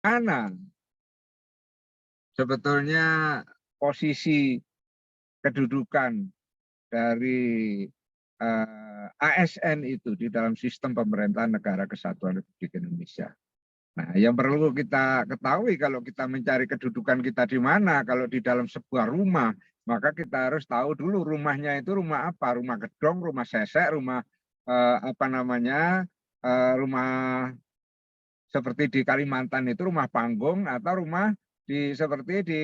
mana sebetulnya posisi kedudukan dari ASN itu di dalam sistem pemerintahan Negara Kesatuan Republik Indonesia. Nah, yang perlu kita ketahui kalau kita mencari kedudukan kita di mana, kalau di dalam sebuah rumah, maka kita harus tahu dulu rumahnya itu rumah apa, rumah gedong, rumah sesek, rumah rumah seperti di Kalimantan itu rumah panggung, atau rumah seperti di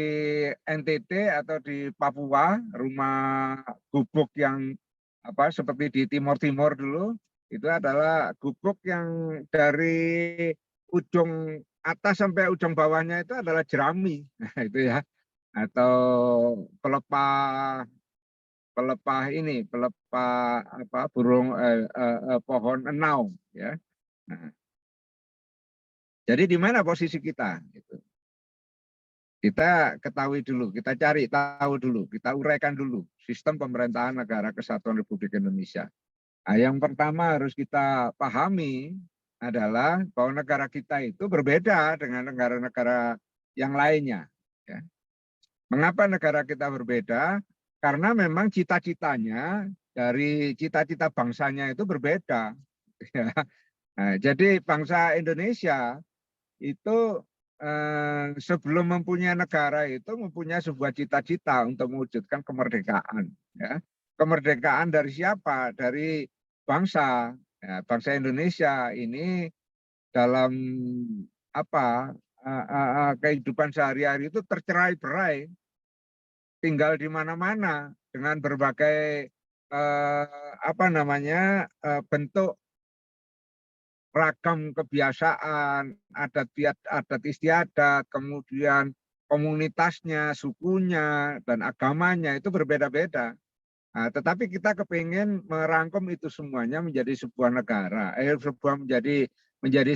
NTT atau di Papua, rumah gubuk yang seperti di Timur-Timur dulu, itu adalah gubuk yang dari ujung atas sampai ujung bawahnya itu adalah jerami, nah, itu ya, atau pelepah pelepah burung pohon enau ya. Nah, jadi di mana posisi kita? Gitu. Kita ketahui dulu, kita cari tahu dulu, kita uraikan dulu sistem pemerintahan Negara Kesatuan Republik Indonesia. Nah, yang pertama harus kita pahami adalah bahwa negara kita itu berbeda dengan negara-negara yang lainnya. Ya. Mengapa negara kita berbeda? Karena memang cita-citanya dari cita-cita bangsanya itu berbeda. Ya. Nah, jadi bangsa Indonesia itu sebelum mempunyai negara itu mempunyai sebuah cita-cita untuk mewujudkan kemerdekaan. Ya. Kemerdekaan dari siapa? Dari bangsa. Ya, bangsa Indonesia ini dalam kehidupan sehari-hari itu tercerai-berai, tinggal di mana-mana dengan berbagai bentuk ragam kebiasaan, adat istiadat, kemudian komunitasnya, sukunya, dan agamanya itu berbeda-beda. Nah, tetapi kita kepingin merangkum itu semuanya menjadi sebuah negara, menjadi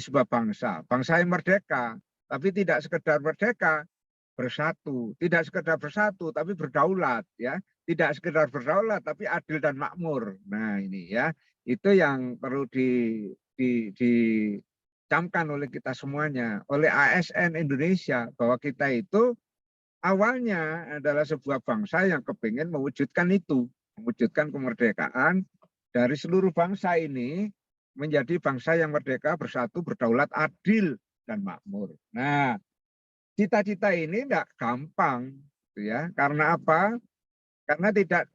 sebuah bangsa, bangsa yang merdeka, tapi tidak sekedar merdeka, bersatu, tidak sekedar bersatu, tapi berdaulat, ya, tidak sekedar berdaulat, tapi adil dan makmur. Nah ini ya, itu yang perlu dicamkan oleh kita semuanya, oleh ASN Indonesia, bahwa kita itu awalnya adalah sebuah bangsa yang kepingin mewujudkan itu, mewujudkan kemerdekaan dari seluruh bangsa ini menjadi bangsa yang merdeka, bersatu, berdaulat, adil, dan makmur. Nah, cita-cita ini tidak gampang, ya. Karena apa? Karena tidak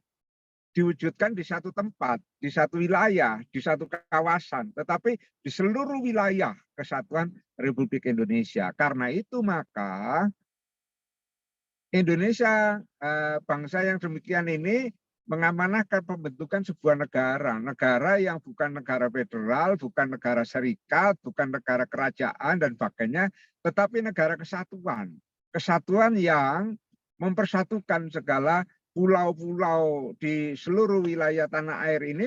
diwujudkan di satu tempat, di satu wilayah, di satu kawasan, tetapi di seluruh wilayah kesatuan Republik Indonesia. Karena itu maka Indonesia, bangsa yang demikian ini mengamanahkan pembentukan sebuah negara, negara yang bukan negara federal, bukan negara serikat, bukan negara kerajaan dan sebagainya, tetapi negara kesatuan. Kesatuan yang mempersatukan segala pulau-pulau di seluruh wilayah tanah air ini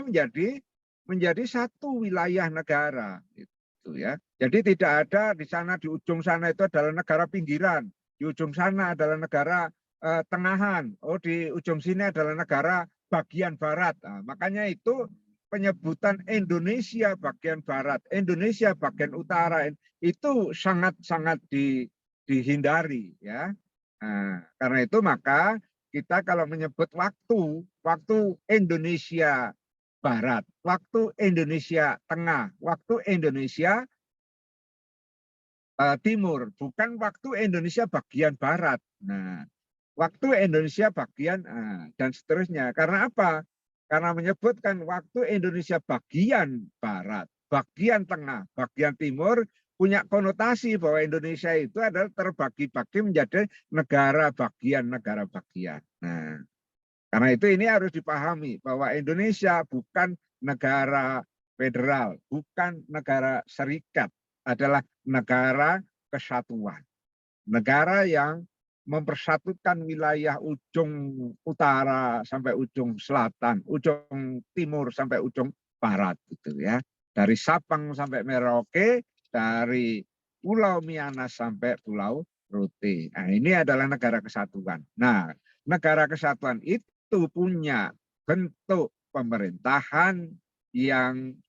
menjadi satu wilayah negara, gitu ya. Jadi tidak ada di sana, di ujung sana itu adalah negara pinggiran, di ujung sana adalah negara tengahan, oh di ujung sini adalah negara bagian barat. Nah, makanya itu penyebutan Indonesia bagian barat, Indonesia bagian utara itu sangat-sangat dihindari, ya. Nah, karena itu maka kita kalau menyebut waktu Indonesia Barat, waktu Indonesia Tengah, waktu Indonesia Timur, bukan waktu Indonesia bagian Barat. Nah, waktu Indonesia bagian dan seterusnya. Karena apa? Karena menyebutkan waktu Indonesia bagian Barat, bagian Tengah, bagian Timur punya konotasi bahwa Indonesia itu adalah terbagi-bagi menjadi negara bagian. Nah, karena itu ini harus dipahami bahwa Indonesia bukan negara federal, bukan negara serikat, adalah negara kesatuan. Negara yang mempersatukan wilayah ujung utara sampai ujung selatan, ujung timur sampai ujung barat gitu ya. Dari Sabang sampai Merauke, dari Pulau Miangas sampai Pulau Rote. Nah, ini adalah negara kesatuan. Nah, negara kesatuan itu punya bentuk pemerintahan yang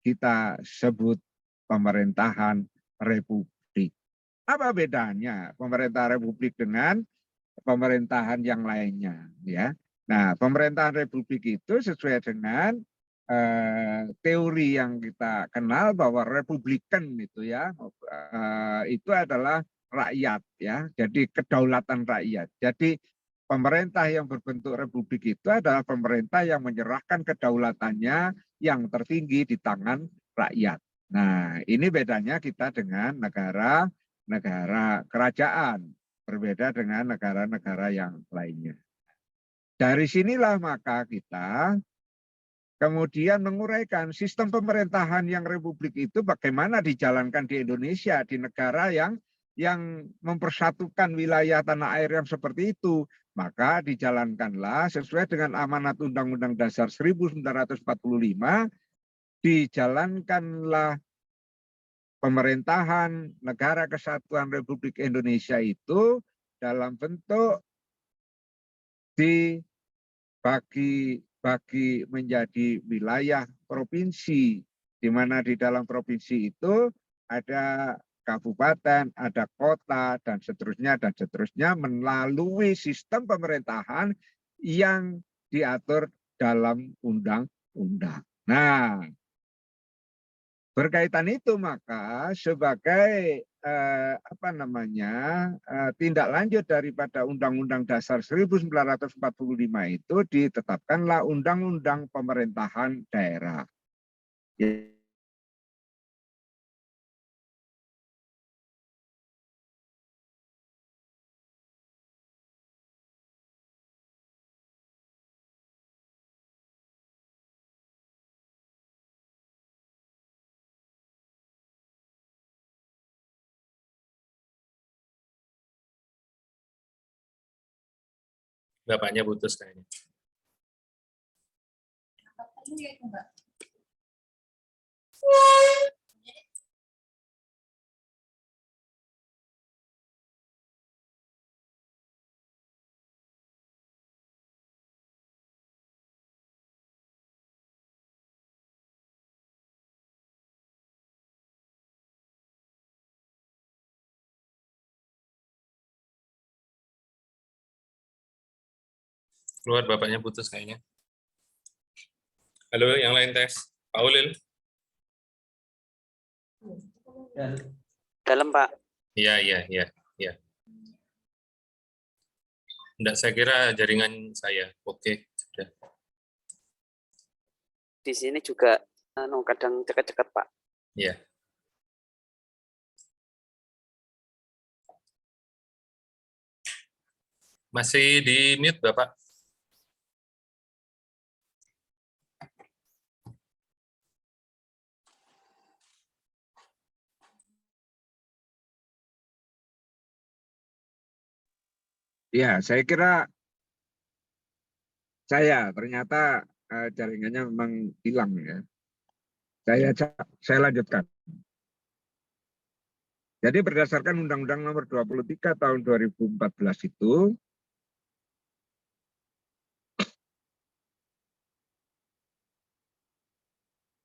kita sebut pemerintahan republik. Apa bedanya pemerintah republik dengan pemerintahan yang lainnya, ya? Nah, pemerintahan republik itu sesuai dengan teori yang kita kenal bahwa republikan itu ya, itu adalah rakyat ya. Jadi kedaulatan rakyat. Jadi pemerintah yang berbentuk republik itu adalah pemerintah yang menyerahkan kedaulatannya yang tertinggi di tangan rakyat. Nah, ini bedanya kita dengan negara kerajaan, berbeda dengan negara-negara yang lainnya. Dari sinilah maka kita kemudian menguraikan sistem pemerintahan yang republik itu bagaimana dijalankan di Indonesia, di negara yang mempersatukan wilayah tanah air yang seperti itu. Maka dijalankanlah sesuai dengan amanat Undang-Undang Dasar 1945, dijalankanlah pemerintahan Negara Kesatuan Republik Indonesia itu dalam bentuk dibagi menjadi wilayah provinsi, di mana di dalam provinsi itu ada kabupaten, ada kota, dan seterusnya melalui sistem pemerintahan yang diatur dalam undang-undang. Nah, berkaitan itu maka sebagai tindak lanjut daripada Undang-Undang Dasar 1945 itu ditetapkanlah Undang-Undang Pemerintahan Daerah. Bapaknya putus kayaknya. Keluar bapaknya putus kayaknya. Halo, yang lain tes. Pak Ulil. Dalam, Pak. Iya. Enggak, saya kira jaringan saya. Oke, sudah. Di sini juga kadang cekat-cekat, Pak. Iya. Masih di mute, Bapak? Ya, saya kira ternyata jaringannya memang hilang ya. Saya lanjutkan. Jadi berdasarkan Undang-Undang Nomor 23 Tahun 2014 itu,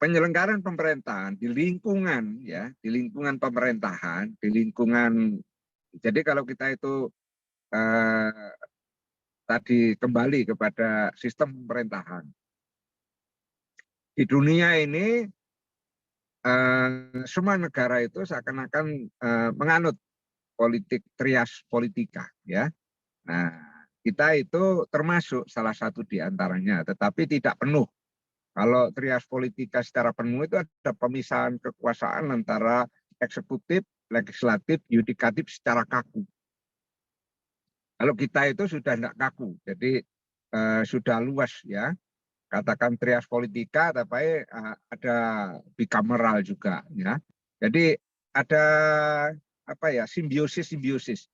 penyelenggaraan pemerintahan di lingkungan pemerintahan, jadi kalau kita itu tadi kembali kepada sistem pemerintahan. Di dunia ini semua negara itu seakan-akan menganut politik trias politika, ya. Nah, kita itu termasuk salah satu di antaranya, tetapi tidak penuh. Kalau trias politika secara penuh itu ada pemisahan kekuasaan antara eksekutif, legislatif, yudikatif secara kaku. Kalau kita itu sudah tidak kaku, jadi sudah luas ya. Katakan trias politika, tapi ada bikameral juga ya. Jadi ada simbiosis.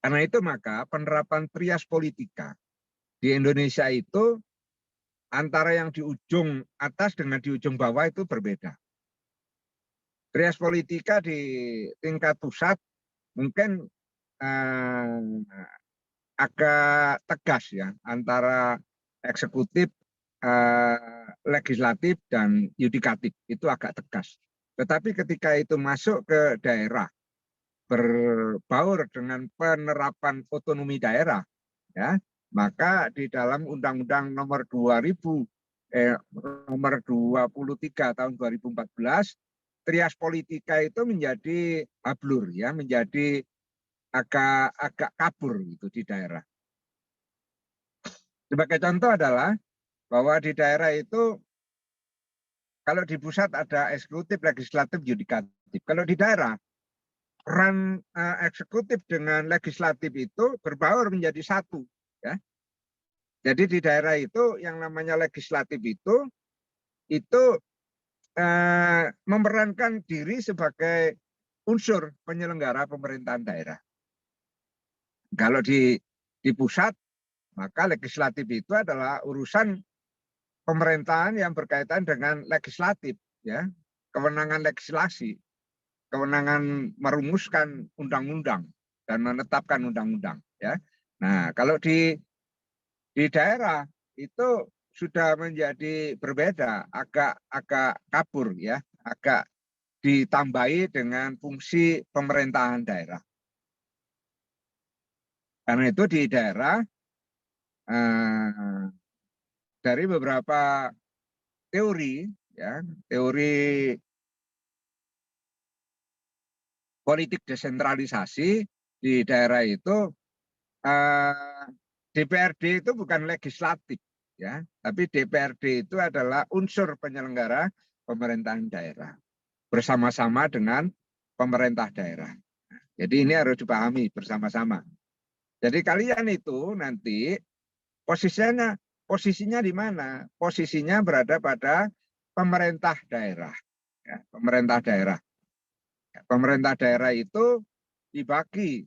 Karena itu maka penerapan trias politika di Indonesia itu antara yang di ujung atas dengan di ujung bawah itu berbeda. Trias politika di tingkat pusat mungkin agak tegas ya, antara eksekutif, legislatif, dan yudikatif itu agak tegas. Tetapi ketika itu masuk ke daerah, berbaur dengan penerapan otonomi daerah, ya, maka di dalam Undang-Undang nomor 23 tahun 2014, trias politika itu menjadi hablur, ya, menjadi agak kabur gitu di daerah. Sebagai contoh adalah bahwa di daerah itu kalau di pusat ada eksekutif, legislatif, yudikatif. Kalau di daerah peran eksekutif dengan legislatif itu berbaur menjadi satu, ya. Jadi di daerah itu yang namanya legislatif itu memerankan diri sebagai unsur penyelenggara pemerintahan daerah. Kalau di pusat, maka legislatif itu adalah urusan pemerintahan yang berkaitan dengan legislatif, ya, kewenangan legislasi, kewenangan merumuskan undang-undang dan menetapkan undang-undang, ya. Nah, kalau di daerah itu sudah menjadi berbeda, agak kabur, ya, agak ditambahi dengan fungsi pemerintahan daerah. Karena itu di daerah dari beberapa teori, ya, teori politik desentralisasi di daerah itu, DPRD itu bukan legislatif, ya, tapi DPRD itu adalah unsur penyelenggara pemerintahan daerah bersama-sama dengan pemerintah daerah. Jadi ini harus dipahami bersama-sama. Jadi kalian itu nanti posisinya di mana? Posisinya berada pada pemerintah daerah. Ya, pemerintah daerah. Ya, pemerintah daerah itu dibagi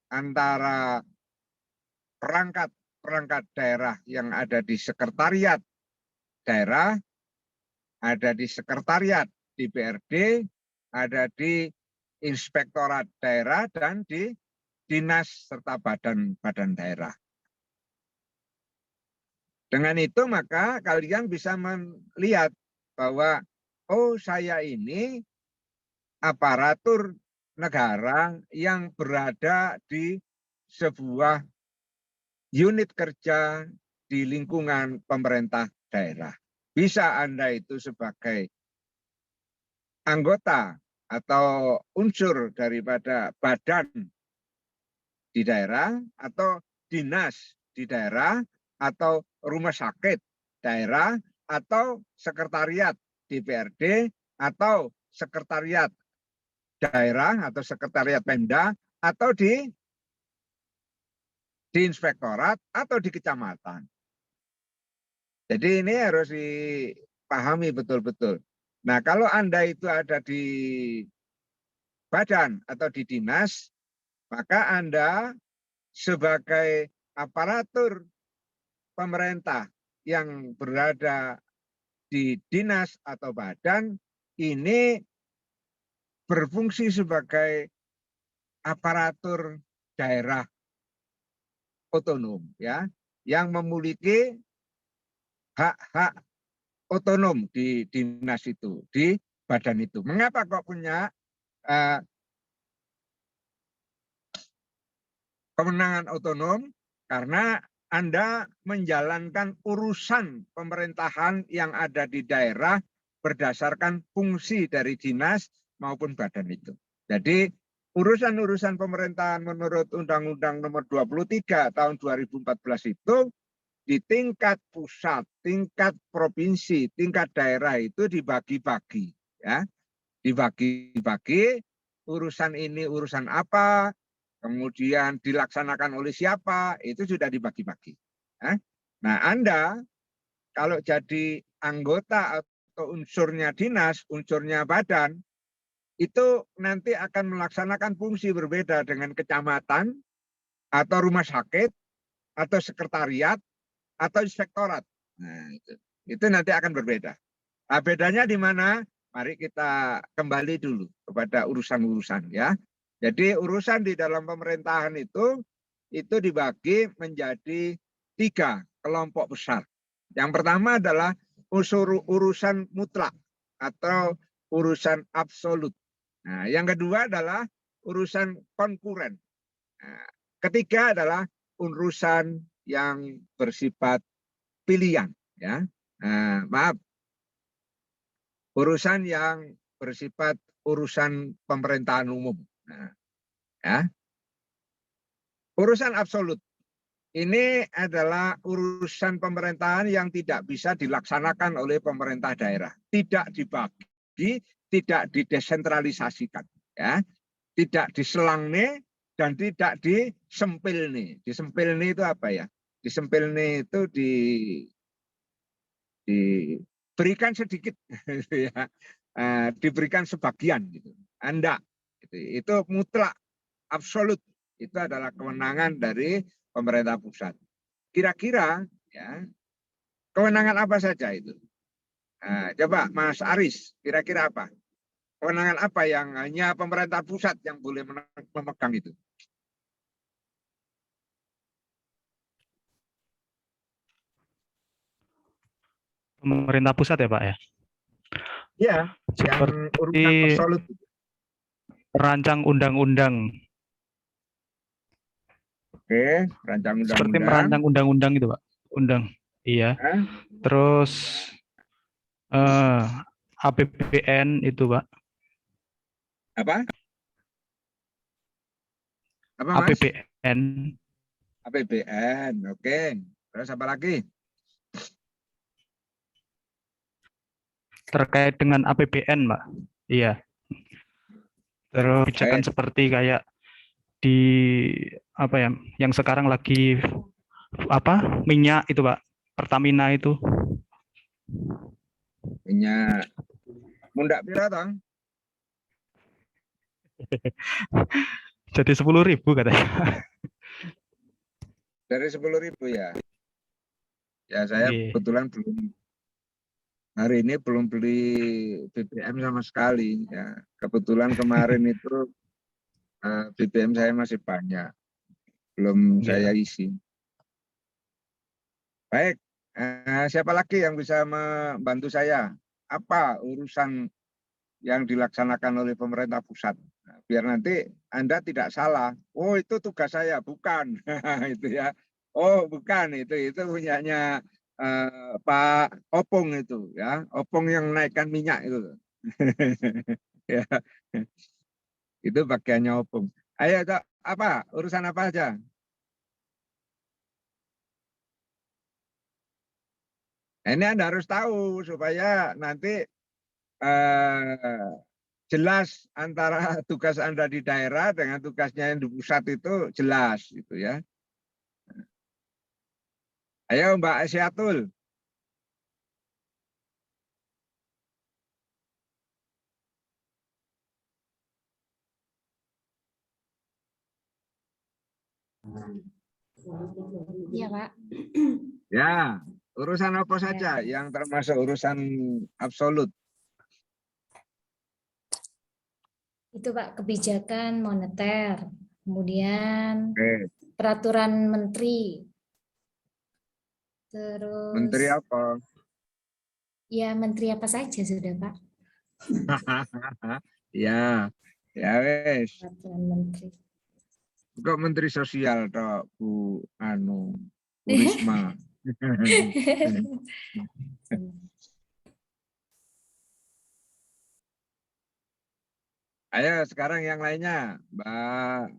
antara perangkat daerah yang ada di sekretariat daerah, ada di sekretariat DPRD, ada di inspektorat daerah, dan di dinas serta badan-badan daerah. Dengan itu maka kalian bisa melihat bahwa oh, saya ini aparatur negara yang berada di sebuah unit kerja di lingkungan pemerintah daerah. Bisa Anda itu sebagai anggota atau unsur daripada badan di daerah, atau dinas di daerah, atau rumah sakit daerah, atau sekretariat DPRD, atau sekretariat daerah, atau sekretariat Pemda, atau di inspektorat, atau di kecamatan. Jadi ini harus dipahami betul-betul. Nah, kalau Anda itu ada di badan atau di dinas, maka Anda sebagai aparatur pemerintah yang berada di dinas atau badan ini berfungsi sebagai aparatur daerah otonom, ya, yang memiliki hak-hak otonom di dinas itu, di badan itu. Mengapa kok punya kewenangan otonom? Karena Anda menjalankan urusan pemerintahan yang ada di daerah berdasarkan fungsi dari dinas maupun badan itu. Jadi urusan-urusan pemerintahan menurut Undang-Undang nomor 23 tahun 2014 itu di tingkat pusat, tingkat provinsi, tingkat daerah itu dibagi-bagi, ya. Dibagi-bagi, urusan ini urusan apa, kemudian dilaksanakan oleh siapa, itu sudah dibagi-bagi. Nah, Anda kalau jadi anggota atau unsurnya dinas, unsurnya badan, itu nanti akan melaksanakan fungsi berbeda dengan kecamatan, atau rumah sakit, atau sekretariat, atau inspektorat. Nah, itu nanti akan berbeda. Nah, bedanya di mana? Mari kita kembali dulu kepada urusan-urusan, ya. Jadi urusan di dalam pemerintahan itu dibagi menjadi 3 kelompok besar. Yang pertama adalah urusan mutlak atau urusan absolut. Nah, yang kedua adalah urusan konkuren. Nah, ketiga adalah urusan yang bersifat pilihan, ya. Nah, maaf, urusan yang bersifat urusan pemerintahan umum. Nah, ya. Urusan absolut ini adalah urusan pemerintahan yang tidak bisa dilaksanakan oleh pemerintah daerah, tidak dibagi, tidak didesentralisasikan, ya, tidak diselangne dan tidak disempilne. Disempilne itu apa ya? Disempilne itu diberikan sedikit, ya, diberikan sebagian, gitu. Anda, itu mutlak, absolut. Itu adalah kewenangan dari pemerintah pusat. Kira-kira, ya, kewenangan apa saja itu? Nah, coba Mas Aris, kira-kira apa? Kewenangan apa yang hanya pemerintah pusat yang boleh memegang itu? Pemerintah pusat ya Pak ya? Iya, yang urusan Seperti absolut. merancang undang-undang. Oke, rancang Seperti undang-undang. merancang undang-undang itu Pak. Iya. Terus APBN itu Pak. Apa? Apa Mas? APBN. APBN, oke. Terus apa lagi? Terkait dengan APBN Pak. Iya. Terus kebijakan seperti kayak di apa ya, yang sekarang lagi apa, minyak itu Pak, Pertamina itu. Minyak mundak pira tong? Jadi 10.000 katanya. Dari 10.000 ya. Ya saya kebetulan hari ini belum beli BBM sama sekali. Ya, kebetulan kemarin itu BBM saya masih banyak, belum saya isi. Baik, siapa lagi yang bisa membantu saya? Apa urusan yang dilaksanakan oleh pemerintah pusat? Nah, biar nanti Anda tidak salah. Oh itu tugas saya, bukan. Itu ya. Oh bukan, itu punyanya Pak Opung itu ya. Opung yang naikkan minyak itu. Ya, itu bagiannya Opung. Ayo apa urusan apa aja? Nah, ini Anda harus tahu supaya nanti jelas antara tugas Anda di daerah dengan tugasnya yang di pusat itu jelas gitu ya. Ayo Mbak Asyatul. Iya Pak. Ya, urusan apa saja yang termasuk urusan absolut? Itu Pak, kebijakan moneter, kemudian peraturan menteri, terus Menteri apa? ya menteri apa saja sudah Pak. Ya, ya wes. Peraturan menteri. Kok Menteri Sosial toh Bu Bu Risma. Ayo sekarang yang lainnya, Mbak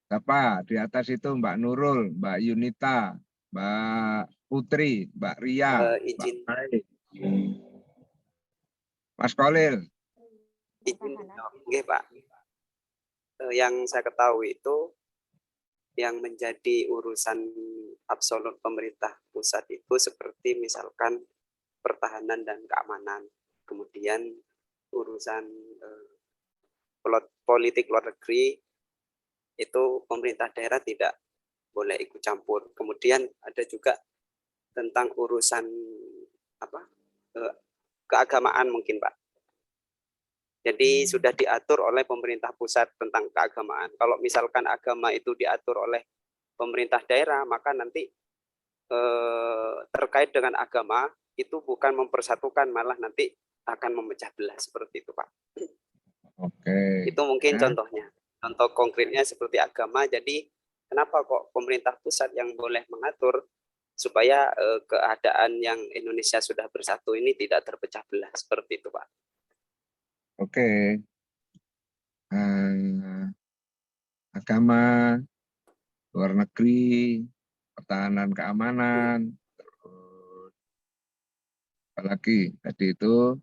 siapa di atas itu, Mbak Nurul, Mbak Yunita, Mbak Putri, Mbak Ria, Mbak Izin Baik, Mas Kolil. Nggih, Pak. Yang saya ketahui itu yang menjadi urusan absolut pemerintah pusat itu seperti misalkan pertahanan dan keamanan, kemudian urusan politik luar negeri itu pemerintah daerah tidak boleh ikut campur. Kemudian ada juga tentang urusan keagamaan mungkin Pak. Jadi sudah diatur oleh pemerintah pusat tentang keagamaan. Kalau misalkan agama itu diatur oleh pemerintah daerah, maka nanti terkait dengan agama itu bukan mempersatukan, malah nanti akan memecah belah seperti itu, Pak. Oke. Itu mungkin Ya. contohnya. Contoh konkretnya seperti agama. Jadi kenapa kok pemerintah pusat yang boleh mengatur supaya keadaan yang Indonesia sudah bersatu ini tidak terpecah belah seperti itu, Pak. Oke. Agama, luar negeri, pertahanan keamanan, terus apalagi tadi itu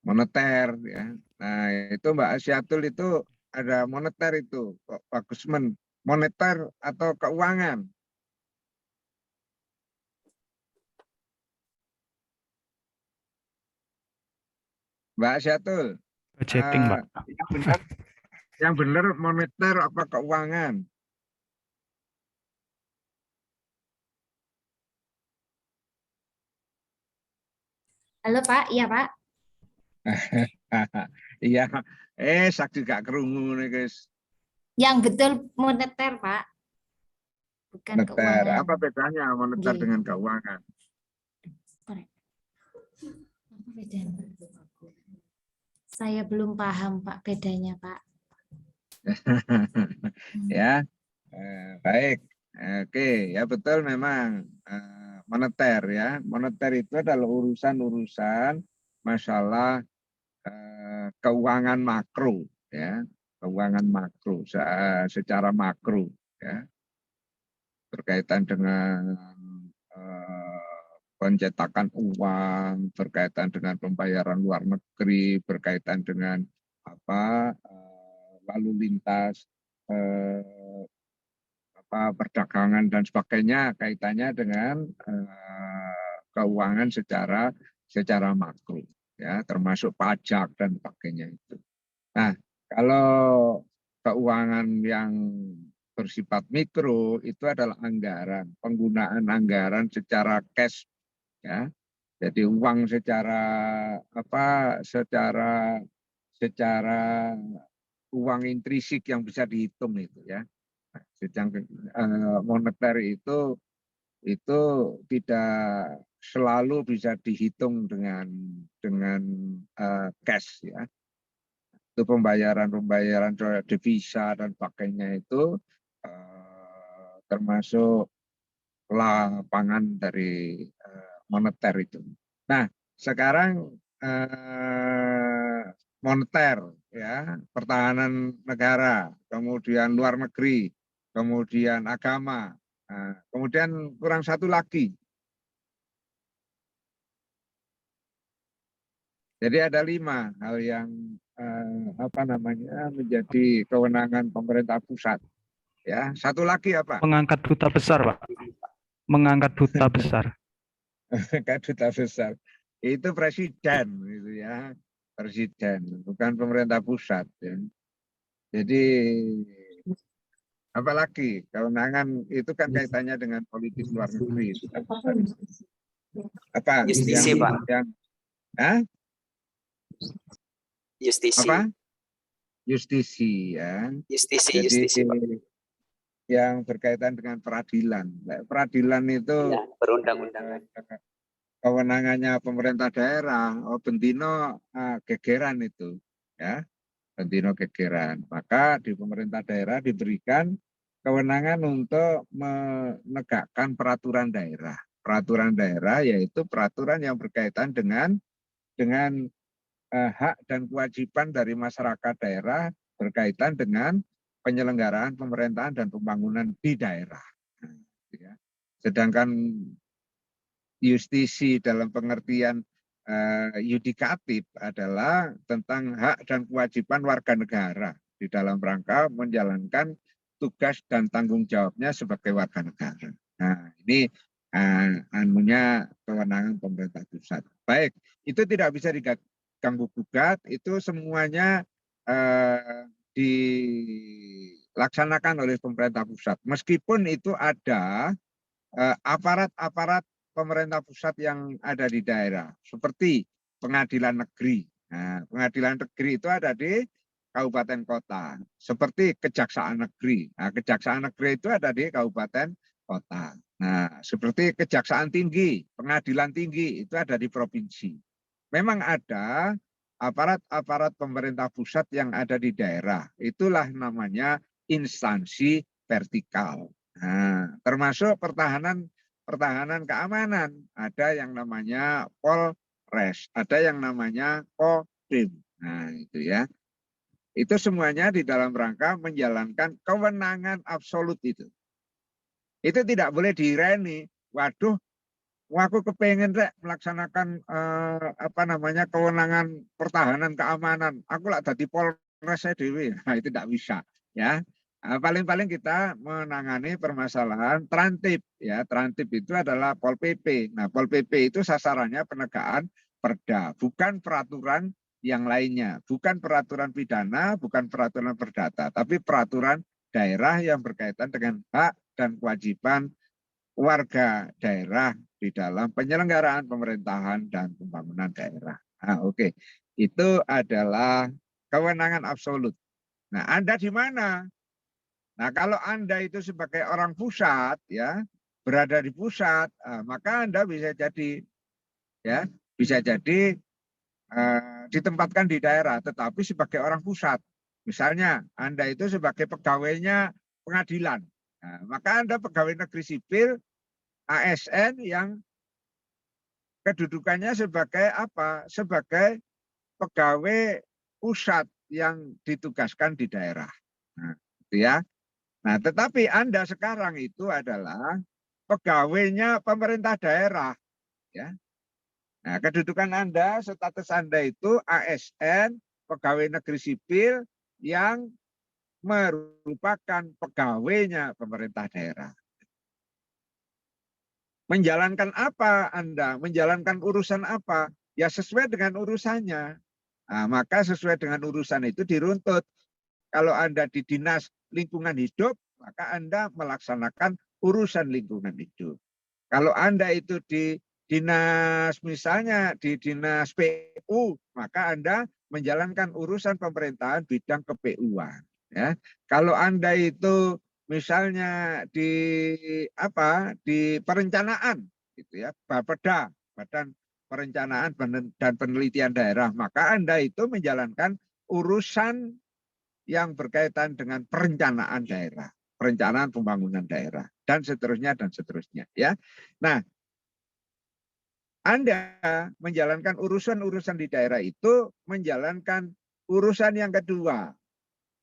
moneter ya. Nah, itu Mbak Asyatul itu ada moneter itu. Kok bagus moneter atau keuangan? Mbak Asyatul, Budgeting, Pak. yang benar moneter apa keuangan? Halo Pak, iya Pak. Iya, saksi gak kerungu nih guys. Yang betul moneter Pak, bukan Moneter, keuangan. apa bedanya moneter Nggih. dengan keuangan? Korek. Apa bedanya? Saya belum paham Pak bedanya Pak. Ya, baik. Oke, ya betul memang moneter ya. Moneter itu adalah urusan-urusan masalah keuangan makro ya, keuangan makro secara makro ya, berkaitan dengan pencetakan uang, berkaitan dengan pembayaran luar negeri, berkaitan dengan apa lalu lintas perdagangan dan sebagainya, kaitannya dengan keuangan secara makro ya, termasuk pajak dan sebagainya itu. Nah, kalau keuangan yang bersifat mikro itu adalah anggaran, penggunaan anggaran secara cash ya. Jadi uang secara secara uang intrinsik yang bisa dihitung itu ya. Nah, sedang moneter itu tidak selalu bisa dihitung dengan cash ya. Itu pembayaran devisa dan sebagainya itu termasuk lapangan dari moneter itu. Nah, sekarang moneter ya, pertahanan negara, kemudian luar negeri, kemudian agama, kemudian kurang satu lagi. Jadi ada 5 hal yang menjadi kewenangan pemerintah pusat. Ya, satu lagi apa? Mengangkat duta besar, Pak. Mengangkat duta besar. Mengangkat duta besar. Itu presiden, gitu ya. Presiden, bukan pemerintah pusat. Ya. Jadi apalagi kewenangan itu kan kaitannya dengan politik luar negeri. Apa? Justisi, Pak. Justisi. Apa? Justisi ya. Justisi, Pak. Yang berkaitan dengan peradilan. Peradilan itu ya, perundang-undangan. Kewenangannya pemerintah daerah. Oh, bentino gegeran itu, ya. Bentino gegeran. Maka di pemerintah daerah diberikan kewenangan untuk menegakkan peraturan daerah. Peraturan daerah yaitu peraturan yang berkaitan dengan hak dan kewajiban dari masyarakat daerah berkaitan dengan penyelenggaraan pemerintahan dan pembangunan di daerah. Sedangkan justisi dalam pengertian yudikatif adalah tentang hak dan kewajiban warga negara di dalam rangka menjalankan tugas dan tanggung jawabnya sebagai warga negara. Nah, ini kewenangan pemerintah pusat. Baik, itu tidak bisa diganggu gugat, itu semuanya dilaksanakan oleh pemerintah pusat. Meskipun itu ada aparat-aparat pemerintah pusat yang ada di daerah, seperti pengadilan negeri. Nah, pengadilan negeri itu ada di kabupaten kota, seperti kejaksaan negeri. Nah, kejaksaan negeri itu ada di kabupaten kota. Nah, seperti kejaksaan tinggi, pengadilan tinggi itu ada di provinsi. memang ada aparat-aparat pemerintah pusat yang ada di daerah. Itulah namanya instansi vertikal. Nah, termasuk pertahanan keamanan. Ada yang namanya Polres, ada yang namanya Kodim. Nah, itu ya. Itu semuanya di dalam rangka menjalankan kewenangan absolut itu. Itu tidak boleh direni. Waduh, aku kepengen rek melaksanakan kewenangan pertahanan keamanan. Aku lah tadi Polres dewe. Nah, itu tidak bisa ya. Paling-paling kita menangani permasalahan terantip ya. Terantip itu adalah Pol PP. Nah, Pol PP itu sasarannya penegakan perda, bukan peraturan yang lainnya, bukan peraturan pidana, bukan peraturan perdata, tapi peraturan daerah yang berkaitan dengan hak dan kewajiban warga daerah di dalam penyelenggaraan pemerintahan dan pembangunan daerah. Nah, oke. Itu adalah kewenangan absolut. Nah, Anda di mana? Nah, kalau Anda itu sebagai orang pusat ya, berada di pusat, maka Anda bisa jadi ditempatkan di daerah, tetapi sebagai orang pusat. Misalnya Anda itu sebagai pegawainya pengadilan, nah, maka Anda pegawai negeri sipil ASN yang kedudukannya sebagai apa? Sebagai pegawai pusat yang ditugaskan di daerah. Nah, gitu ya. Nah, tetapi Anda sekarang itu adalah pegawainya pemerintah daerah, ya. Nah, kedudukan Anda, status Anda itu ASN, pegawai negeri sipil yang merupakan pegawainya pemerintah daerah. Menjalankan apa Anda? Menjalankan urusan apa? Ya sesuai dengan urusannya. Nah, maka sesuai dengan urusan itu diruntut. Kalau Anda di dinas lingkungan hidup, maka Anda melaksanakan urusan lingkungan hidup. Kalau Anda itu di dinas, misalnya di dinas PU, maka Anda menjalankan urusan pemerintahan bidang ke-PU-an. Ya. Kalau Anda itu misalnya di perencanaan, gitu ya, Bapeda, Badan Perencanaan dan Penelitian Daerah, maka Anda itu menjalankan urusan yang berkaitan dengan perencanaan daerah, perencanaan pembangunan daerah, dan seterusnya ya. Nah, Anda menjalankan urusan-urusan di daerah itu menjalankan urusan yang kedua,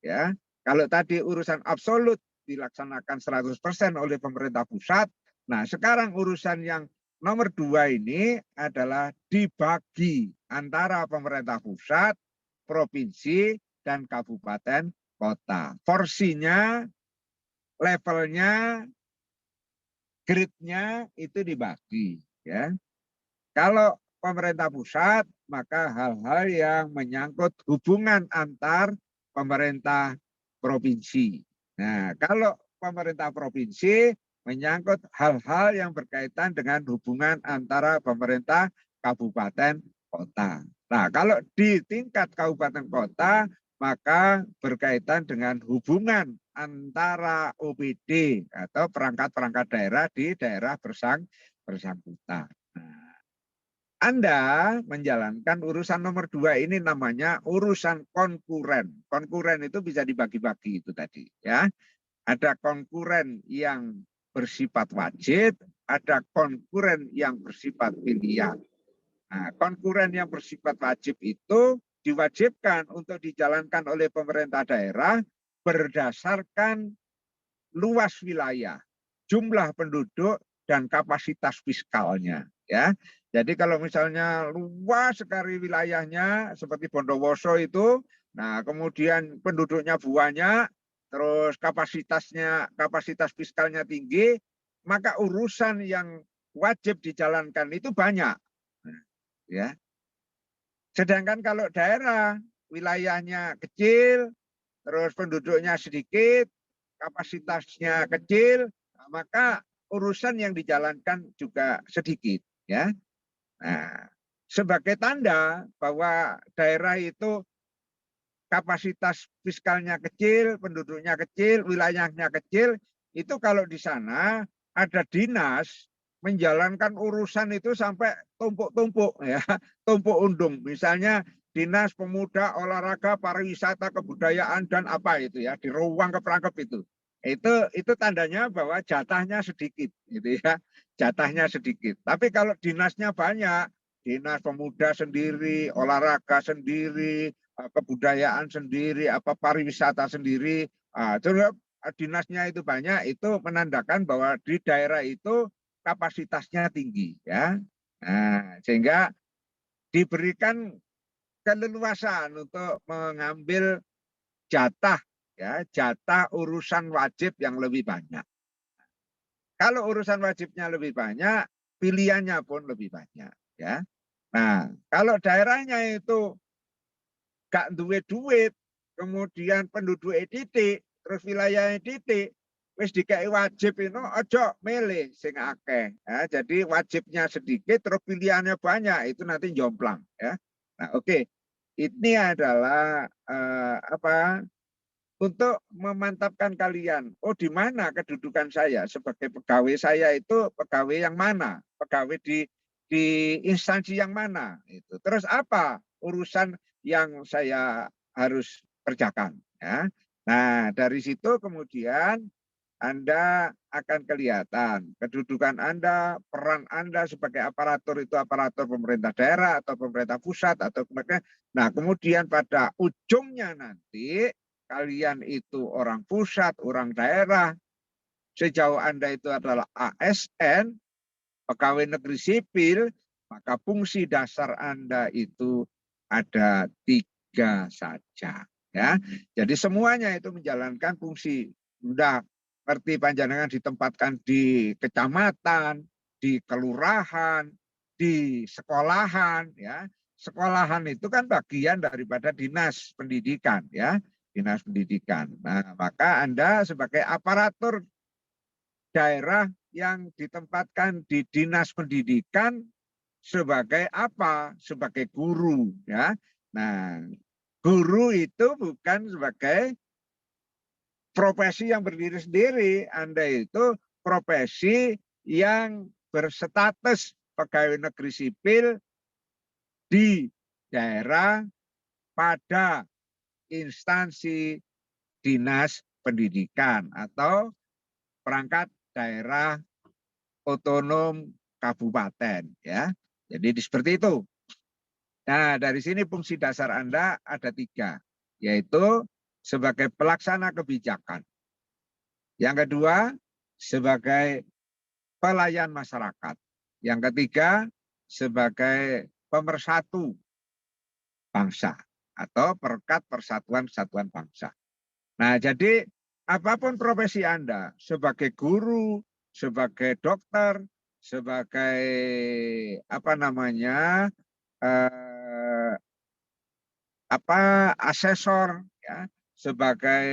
ya. Kalau tadi urusan absolut dilaksanakan 100% oleh pemerintah pusat, nah sekarang urusan yang nomor 2 ini adalah dibagi antara pemerintah pusat, provinsi, dan kabupaten kota. Porsinya, levelnya, grade-nya itu dibagi. Ya. Kalau pemerintah pusat, maka hal-hal yang menyangkut hubungan antar pemerintah provinsi. Nah, kalau pemerintah provinsi menyangkut hal-hal yang berkaitan dengan hubungan antara pemerintah kabupaten kota. Nah, kalau di tingkat kabupaten kota, maka berkaitan dengan hubungan antara OPD atau perangkat-perangkat daerah di daerah bersangkutan. Nah, Anda menjalankan urusan nomor 2 ini namanya urusan konkuren. Konkuren itu bisa dibagi-bagi itu tadi, ya. Ada konkuren yang bersifat wajib, ada konkuren yang bersifat pilihan. Nah, konkuren yang bersifat wajib itu diwajibkan untuk dijalankan oleh pemerintah daerah berdasarkan luas wilayah, jumlah penduduk, dan kapasitas fiskalnya. Ya, jadi kalau misalnya luas sekali wilayahnya seperti Bondowoso itu, nah kemudian penduduknya banyak, terus kapasitas fiskalnya tinggi, maka urusan yang wajib dijalankan itu banyak. Ya. Sedangkan kalau daerah wilayahnya kecil, terus penduduknya sedikit, kapasitasnya kecil, maka urusan yang dijalankan juga sedikit. Ya. Nah, sebagai tanda bahwa daerah itu kapasitas fiskalnya kecil, penduduknya kecil, wilayahnya kecil, itu kalau di sana ada dinas menjalankan urusan itu sampai tumpuk-tumpuk ya, tumpuk undung. Misalnya Dinas Pemuda, Olahraga, Pariwisata, Kebudayaan dan apa itu ya, di ruang keperangkap itu. Itu tandanya bahwa jatahnya sedikit gitu ya. Jatahnya sedikit. Tapi kalau dinasnya banyak, Dinas Pemuda sendiri, olahraga sendiri, kebudayaan sendiri, apa pariwisata sendiri, terus dinasnya itu banyak, itu menandakan bahwa di daerah itu kapasitasnya tinggi ya. Nah, sehingga diberikan keleluasaan untuk mengambil jatah ya, jatah urusan wajib yang lebih banyak. Kalau urusan wajibnya lebih banyak, pilihannya pun lebih banyak ya. Nah, kalau daerahnya itu gak duwe duit, kemudian penduduk titik, terus wilayahnya titik, wis dikai wajib itu ojo milih sing akeh ya. Jadi wajibnya sedikit terus pilihannya banyak, itu nanti jomplang ya. Nah, oke. Ini adalah untuk memantapkan kalian. Oh, di mana kedudukan saya sebagai pegawai, saya itu pegawai yang mana? Pegawai di instansi yang mana? Itu. Terus apa urusan yang saya harus kerjakan ya. Nah, dari situ kemudian Anda akan kelihatan kedudukan Anda, peran Anda sebagai aparatur itu aparatur pemerintah daerah atau pemerintah pusat atau kemudian. Nah, kemudian pada ujungnya nanti kalian itu orang pusat, orang daerah, sejauh Anda itu adalah ASN, pegawai negeri sipil, maka fungsi dasar Anda itu ada 3 saja. Ya, jadi semuanya itu menjalankan fungsi. Sudah seperti panjenengan ditempatkan di kecamatan, di kelurahan, di sekolahan, ya. Sekolahan itu kan bagian daripada dinas pendidikan, ya, dinas pendidikan. Nah, maka Anda sebagai aparatur daerah yang ditempatkan di dinas pendidikan sebagai apa? Sebagai guru, ya. Nah, guru itu bukan sebagai profesi yang berdiri sendiri. Anda itu profesi yang berstatus pegawai negeri sipil di daerah pada instansi dinas pendidikan atau perangkat daerah otonom kabupaten ya. Jadi seperti itu. Nah, dari sini fungsi dasar Anda ada 3, yaitu sebagai pelaksana kebijakan. Yang kedua, sebagai pelayan masyarakat. Yang ketiga, sebagai pemersatu bangsa atau perekat persatuan kesatuan bangsa. Nah, jadi apapun profesi Anda, sebagai guru, sebagai dokter, sebagai asesor ya, sebagai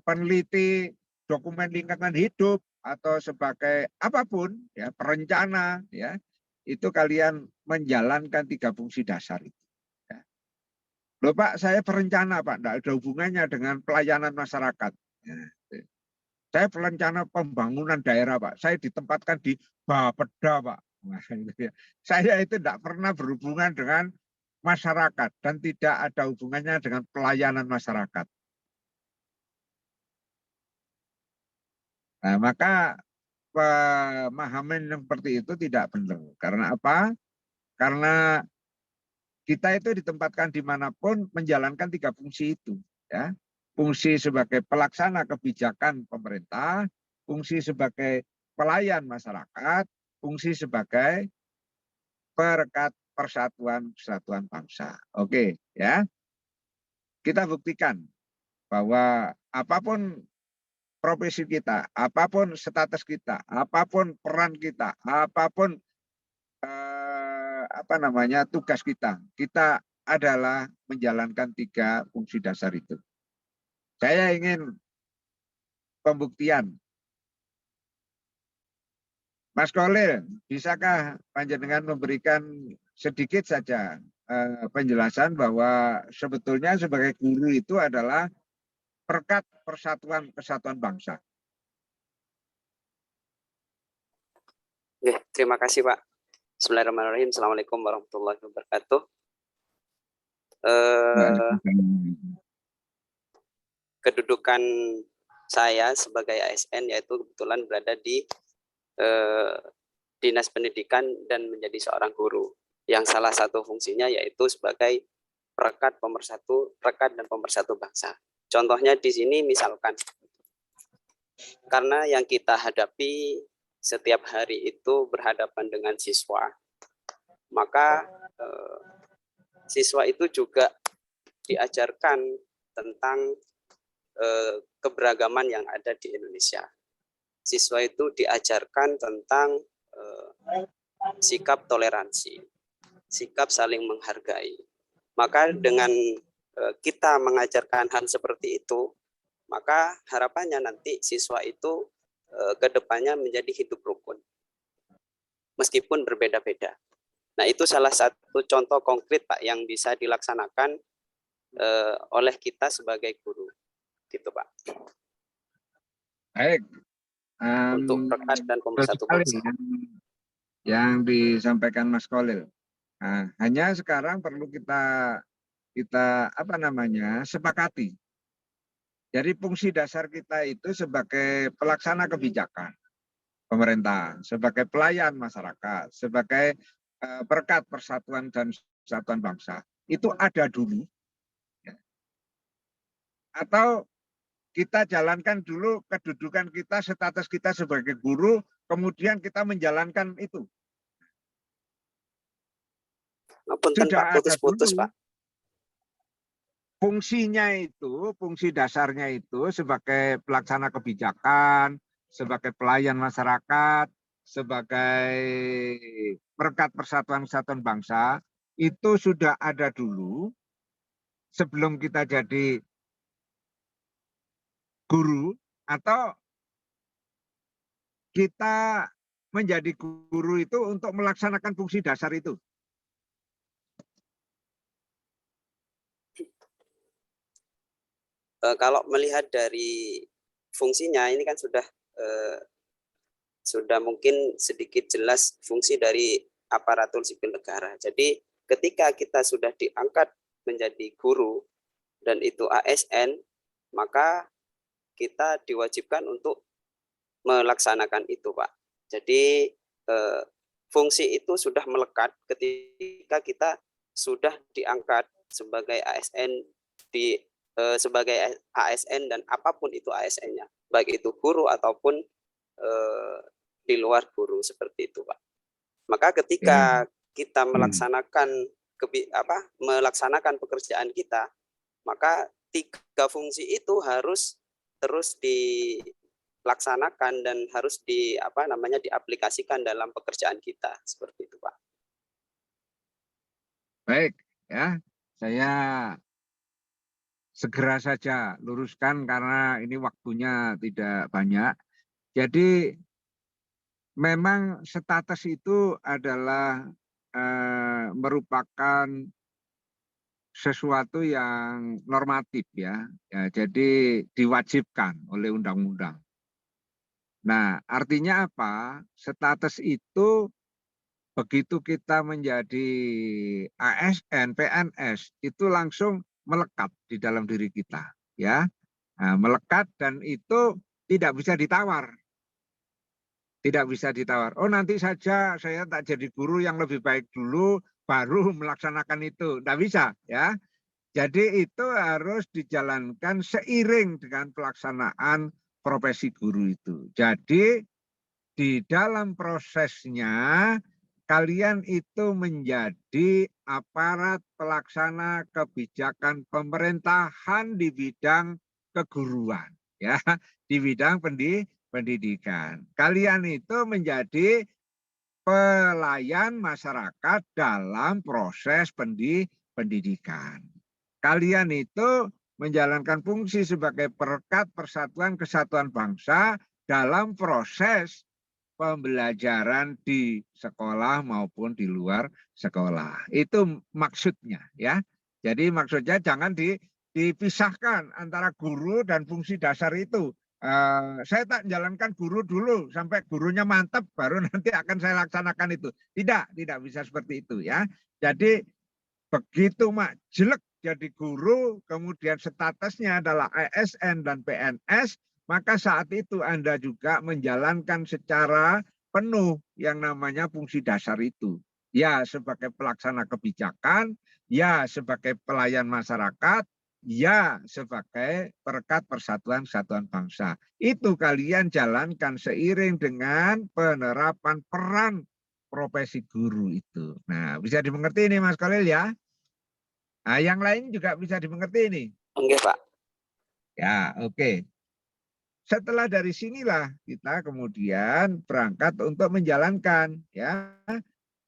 peneliti dokumen lingkungan hidup atau sebagai apapun ya, perencana ya, itu kalian menjalankan 3 fungsi dasar itu ya. Loh Pak, saya perencana Pak, enggak ada hubungannya dengan pelayanan masyarakat ya. Saya perencana pembangunan daerah Pak, saya ditempatkan di Bapeda Pak. Nah, itu ya. Saya itu tidak pernah berhubungan dengan masyarakat dan tidak ada hubungannya dengan pelayanan masyarakat. Nah, maka pemahaman yang seperti itu tidak benar. Karena apa? Karena kita itu ditempatkan dimanapun menjalankan 3 fungsi itu. Ya. Fungsi sebagai pelaksana kebijakan pemerintah, fungsi sebagai pelayan masyarakat, fungsi sebagai perekat persatuan kesatuan bangsa. Oke, ya. Kita buktikan bahwa apapun profesi kita, apapun status kita, apapun peran kita, apapun tugas kita adalah menjalankan 3 fungsi dasar itu. Saya ingin pembuktian. Mas Kolil, bisakah panjenengan memberikan sedikit saja penjelasan bahwa sebetulnya sebagai guru itu adalah perekat persatuan kesatuan bangsa? Oke, terima kasih Pak. Bismillahirrahmanirrahim. Assalamualaikum warahmatullahi wabarakatuh. Kedudukan saya sebagai ASN yaitu kebetulan berada di Dinas Pendidikan dan menjadi seorang guru. Yang salah satu fungsinya yaitu sebagai perekat dan pemersatu bangsa. Contohnya di sini misalkan, karena yang kita hadapi setiap hari itu berhadapan dengan siswa, maka siswa itu juga diajarkan tentang keberagaman yang ada di Indonesia. Siswa itu diajarkan tentang sikap toleransi, sikap saling menghargai. Maka dengan kita mengajarkan hal seperti itu, maka harapannya nanti siswa itu ke depannya menjadi hidup rukun, meskipun berbeda-beda. Nah, itu salah satu contoh konkret Pak yang bisa dilaksanakan oleh kita sebagai guru, gitu Pak. Baik. Untuk perekat dan pemersatu bangsa. Yang disampaikan Mas Khalil. Nah, hanya sekarang perlu kita sepakati. Jadi fungsi dasar kita itu sebagai pelaksana kebijakan pemerintah, sebagai pelayan masyarakat, sebagai perekat persatuan dan kesatuan bangsa. Itu ada dulu. Atau kita jalankan dulu kedudukan kita, status kita sebagai guru, kemudian kita menjalankan itu. Sudah Pak, putus-putus Pak. Fungsinya itu, fungsi dasarnya itu sebagai pelaksana kebijakan, sebagai pelayan masyarakat, sebagai perekat persatuan kesatuan bangsa, itu sudah ada dulu sebelum kita jadi guru, atau kita menjadi guru itu untuk melaksanakan fungsi dasar itu. Kalau melihat dari fungsinya ini kan sudah mungkin sedikit jelas fungsi dari aparatur sipil negara. Jadi ketika kita sudah diangkat menjadi guru dan itu ASN, maka kita diwajibkan untuk melaksanakan itu Pak. Jadi fungsi itu sudah melekat ketika kita sudah diangkat sebagai ASN sebagai ASN dan apapun itu ASN-nya, baik itu guru ataupun di luar guru, seperti itu Pak. Maka ketika kita melaksanakan pekerjaan kita, maka 3 fungsi itu harus terus dilaksanakan dan harus diaplikasikan dalam pekerjaan kita, seperti itu Pak. Baik, ya, saya segera saja luruskan karena ini waktunya tidak banyak. Jadi memang status itu adalah merupakan sesuatu yang normatif ya. Jadi diwajibkan oleh undang-undang. Nah, artinya apa? Status itu begitu kita menjadi ASN, PNS itu langsung melekat di dalam diri kita, ya, melekat, dan itu tidak bisa ditawar, Oh, nanti saja saya tak jadi guru, yang lebih baik dulu baru melaksanakan itu, tidak bisa, ya. Jadi itu harus dijalankan seiring dengan pelaksanaan profesi guru itu. Jadi di dalam prosesnya kalian itu menjadi aparat pelaksana kebijakan pemerintahan di bidang keguruan, ya, di bidang pendidikan. Kalian itu menjadi pelayan masyarakat dalam proses pendidikan. Kalian itu menjalankan fungsi sebagai perekat persatuan kesatuan bangsa dalam proses pembelajaran di sekolah maupun di luar sekolah. Itu maksudnya, ya. Jadi maksudnya jangan dipisahkan antara guru dan fungsi dasar itu. saya tak jalankan guru dulu sampai gurunya mantap baru nanti akan saya laksanakan itu. Tidak bisa seperti itu ya. Jadi begitu mak jelek jadi guru, kemudian statusnya adalah ASN dan PNS, maka saat itu Anda juga menjalankan secara penuh yang namanya fungsi dasar itu. Ya sebagai pelaksana kebijakan, ya sebagai pelayan masyarakat, ya sebagai perekat persatuan kesatuan bangsa. Itu kalian jalankan seiring dengan penerapan peran profesi guru itu. Nah, bisa dimengerti ini Mas Khalil ya. Nah, yang lain juga bisa dimengerti ini. Oke, Pak. Ya, oke. Setelah dari sinilah kita kemudian berangkat untuk menjalankan ya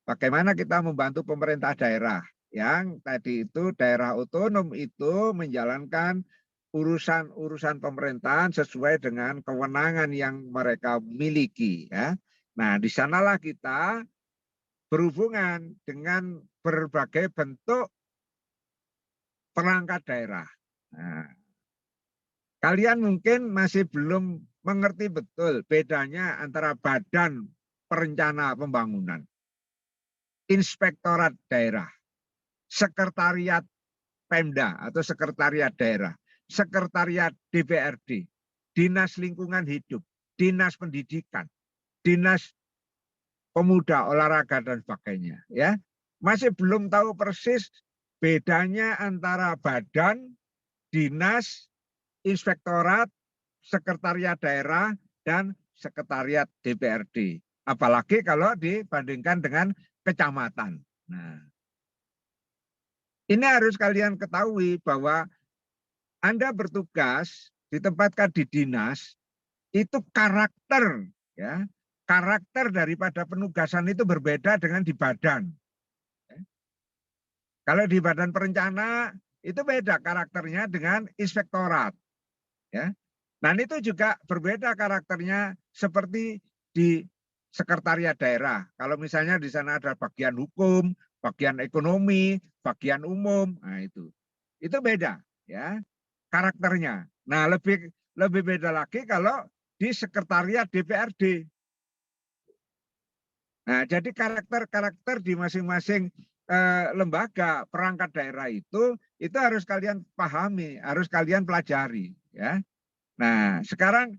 bagaimana kita membantu pemerintah daerah yang tadi itu daerah otonom itu menjalankan urusan-urusan pemerintahan sesuai dengan kewenangan yang mereka miliki ya. Nah, di sanalah kita berhubungan dengan berbagai bentuk perangkat daerah. Nah, kalian mungkin masih belum mengerti betul bedanya antara badan perencana pembangunan, inspektorat daerah, sekretariat Pemda atau sekretariat daerah, sekretariat DPRD, dinas lingkungan hidup, dinas pendidikan, dinas pemuda, olahraga dan sebagainya. Ya, masih belum tahu persis bedanya antara badan, dinas, inspektorat, sekretariat daerah, dan sekretariat DPRD. Apalagi kalau dibandingkan dengan kecamatan. Nah, ini harus kalian ketahui bahwa Anda bertugas ditempatkan di dinas, itu karakter, ya, karakter daripada penugasan itu berbeda dengan di badan. Kalau di badan perencana itu beda karakternya dengan inspektorat. Ya. Nah itu juga berbeda karakternya seperti di sekretariat daerah. Kalau misalnya di sana ada bagian hukum, bagian ekonomi, bagian umum, nah itu beda ya karakternya. Nah lebih beda lagi kalau di sekretariat DPRD. Nah jadi karakter di masing-masing lembaga perangkat daerah itu harus kalian pahami, harus kalian pelajari ya. Nah, sekarang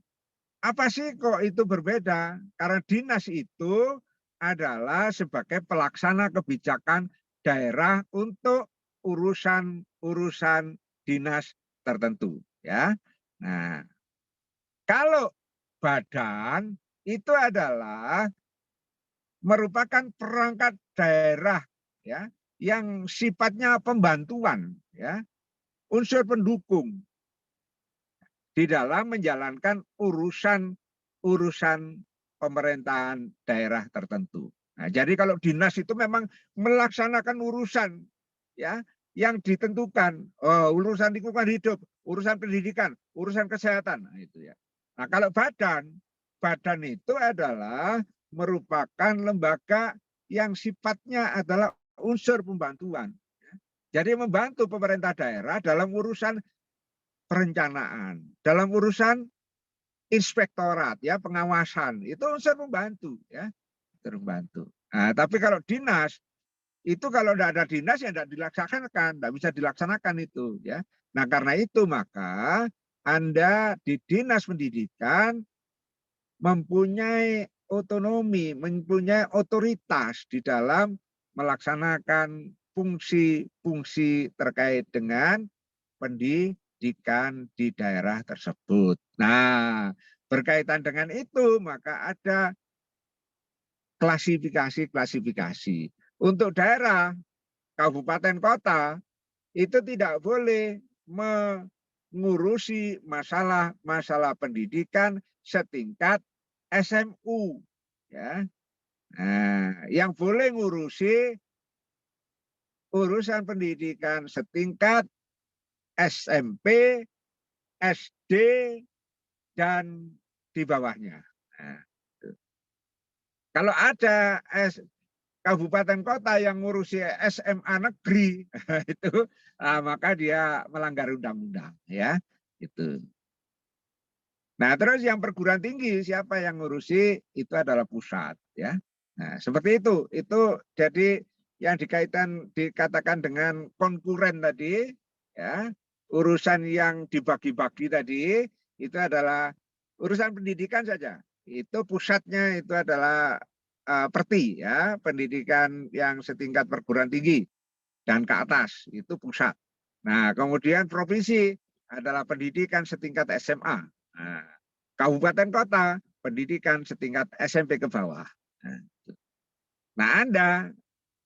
apa sih kok itu berbeda? Karena dinas itu adalah sebagai pelaksana kebijakan daerah untuk urusan-urusan dinas tertentu ya. Nah, kalau badan itu adalah merupakan perangkat daerah ya yang sifatnya pembantuan ya, unsur pendukung di dalam menjalankan urusan pemerintahan daerah tertentu. Nah, jadi kalau dinas itu memang melaksanakan urusan ya yang ditentukan, urusan lingkungan hidup, urusan pendidikan, urusan kesehatan, nah, itu ya. Nah, kalau badan itu adalah merupakan lembaga yang sifatnya adalah unsur pembantuan. Jadi membantu pemerintah daerah dalam urusan perencanaan, dalam urusan inspektorat ya pengawasan itu unsur membantu ya, membantu. Nah, tapi kalau dinas itu kalau tidak ada dinas ya tidak dilaksanakan, tidak bisa dilaksanakan itu ya. Nah karena itu maka Anda di dinas pendidikan mempunyai otonomi, mempunyai otoritas di dalam melaksanakan fungsi-fungsi terkait dengan pendidikan di daerah tersebut. Nah, berkaitan dengan itu maka ada klasifikasi-klasifikasi. Untuk daerah, kabupaten kota itu tidak boleh mengurusi masalah-masalah pendidikan setingkat SMU ya. Nah, yang boleh ngurusi urusan pendidikan setingkat SMP, SD dan di bawahnya. Nah, kalau ada kabupaten kota yang ngurusi SMA negeri itu maka dia melanggar undang-undang ya itu. Nah, terus yang perguruan tinggi siapa yang ngurusi itu adalah pusat, ya. Nah, seperti itu. Itu jadi yang dikatakan dengan konkuren tadi, ya. Urusan yang dibagi-bagi tadi itu adalah urusan pendidikan saja. Itu pusatnya itu adalah Perti, ya, pendidikan yang setingkat perguruan tinggi dan ke atas itu pusat. Nah, kemudian provinsi adalah pendidikan setingkat SMA. Nah, kabupaten kota pendidikan setingkat SMP ke bawah. Nah, Anda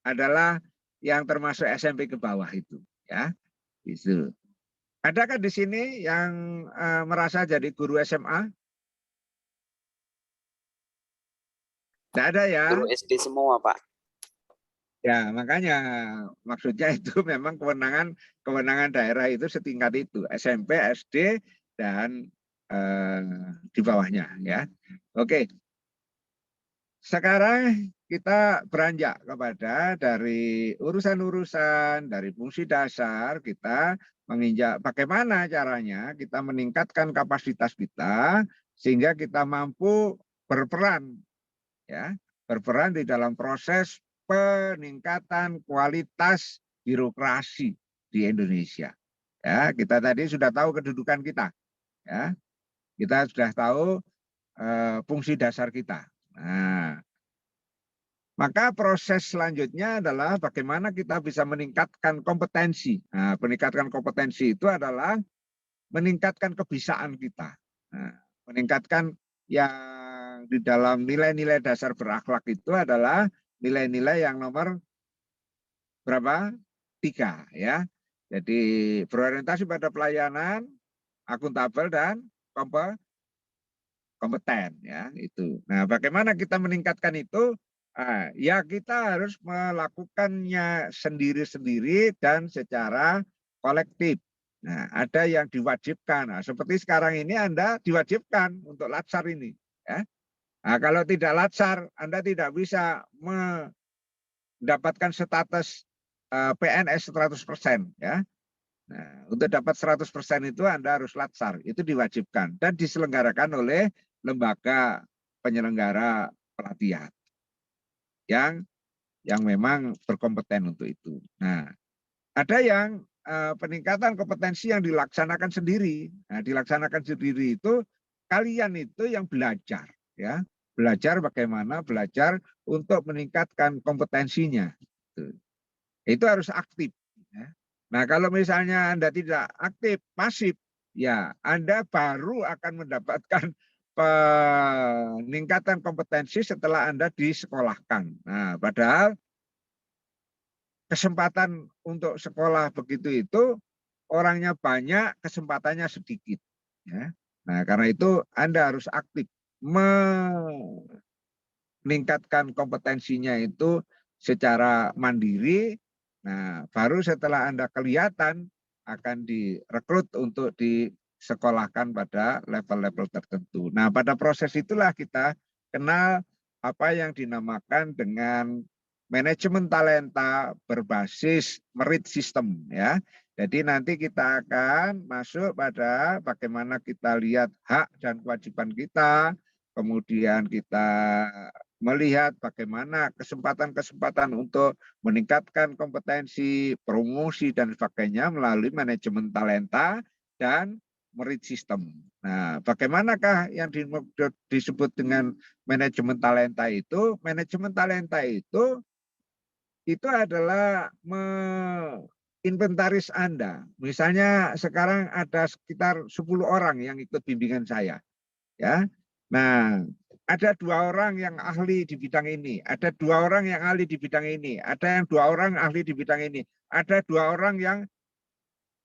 adalah yang termasuk SMP ke bawah itu, ya. Itu. Adakah di sini yang merasa jadi guru SMA? Tidak ada, ya. Guru SD semua, Pak. Ya, makanya maksudnya itu memang kewenangan daerah itu setingkat itu, SMP, SD, dan di bawahnya, ya. Oke. Sekarang kita beranjak kepada dari urusan-urusan dari fungsi dasar, kita menginjak bagaimana caranya kita meningkatkan kapasitas kita sehingga kita mampu berperan, ya, berperan di dalam proses peningkatan kualitas birokrasi di Indonesia. Ya, kita tadi sudah tahu kedudukan kita, ya. Kita sudah tahu fungsi dasar kita. Nah, maka proses selanjutnya adalah bagaimana kita bisa meningkatkan kompetensi. Nah, meningkatkan kompetensi itu adalah meningkatkan kebisaan kita. Nah, meningkatkan yang di dalam nilai-nilai dasar berakhlak itu adalah nilai-nilai yang nomor berapa? 3, ya. Jadi berorientasi pada pelayanan, akuntabel, dan kompeten, ya, itu. Nah, bagaimana kita meningkatkan itu? Ya kita harus melakukannya sendiri-sendiri dan secara kolektif. Nah, ada yang diwajibkan. Nah, seperti sekarang ini Anda diwajibkan untuk latsar ini, ya. Nah, kalau tidak latsar, Anda tidak bisa mendapatkan status PNS 100%, ya. Nah, untuk dapat 100% itu Anda harus latsar, itu diwajibkan dan diselenggarakan oleh lembaga penyelenggara pelatihan yang memang berkompeten untuk itu. Nah, ada yang peningkatan kompetensi yang dilaksanakan sendiri. Nah, dilaksanakan sendiri itu kalian itu yang belajar, ya. Belajar bagaimana belajar untuk meningkatkan kompetensinya. Itu harus aktif, ya. Nah, kalau misalnya Anda tidak aktif, pasif, ya Anda baru akan mendapatkan peningkatan kompetensi setelah Anda disekolahkan. Nah, padahal kesempatan untuk sekolah begitu itu orangnya banyak, kesempatannya sedikit, ya. Nah, karena itu Anda harus aktif meningkatkan kompetensinya itu secara mandiri. Nah, baru setelah Anda kelihatan akan direkrut untuk disekolahkan pada level-level tertentu. Nah, pada proses itulah kita kenal apa yang dinamakan dengan manajemen talenta berbasis merit system, ya. Jadi nanti kita akan masuk pada bagaimana kita lihat hak dan kewajiban kita, kemudian kita melihat bagaimana kesempatan-kesempatan untuk meningkatkan kompetensi, promosi, dan sebagainya melalui manajemen talenta dan merit system. Nah, bagaimanakah yang disebut dengan manajemen talenta itu? Manajemen talenta itu adalah menginventaris Anda. Misalnya sekarang ada sekitar 10 orang yang ikut bimbingan saya, ya. Nah, ada 2 orang yang ahli di bidang ini, ada 2 orang yang ahli di bidang ini, ada yang 2 orang ahli di bidang ini, ada 2 orang yang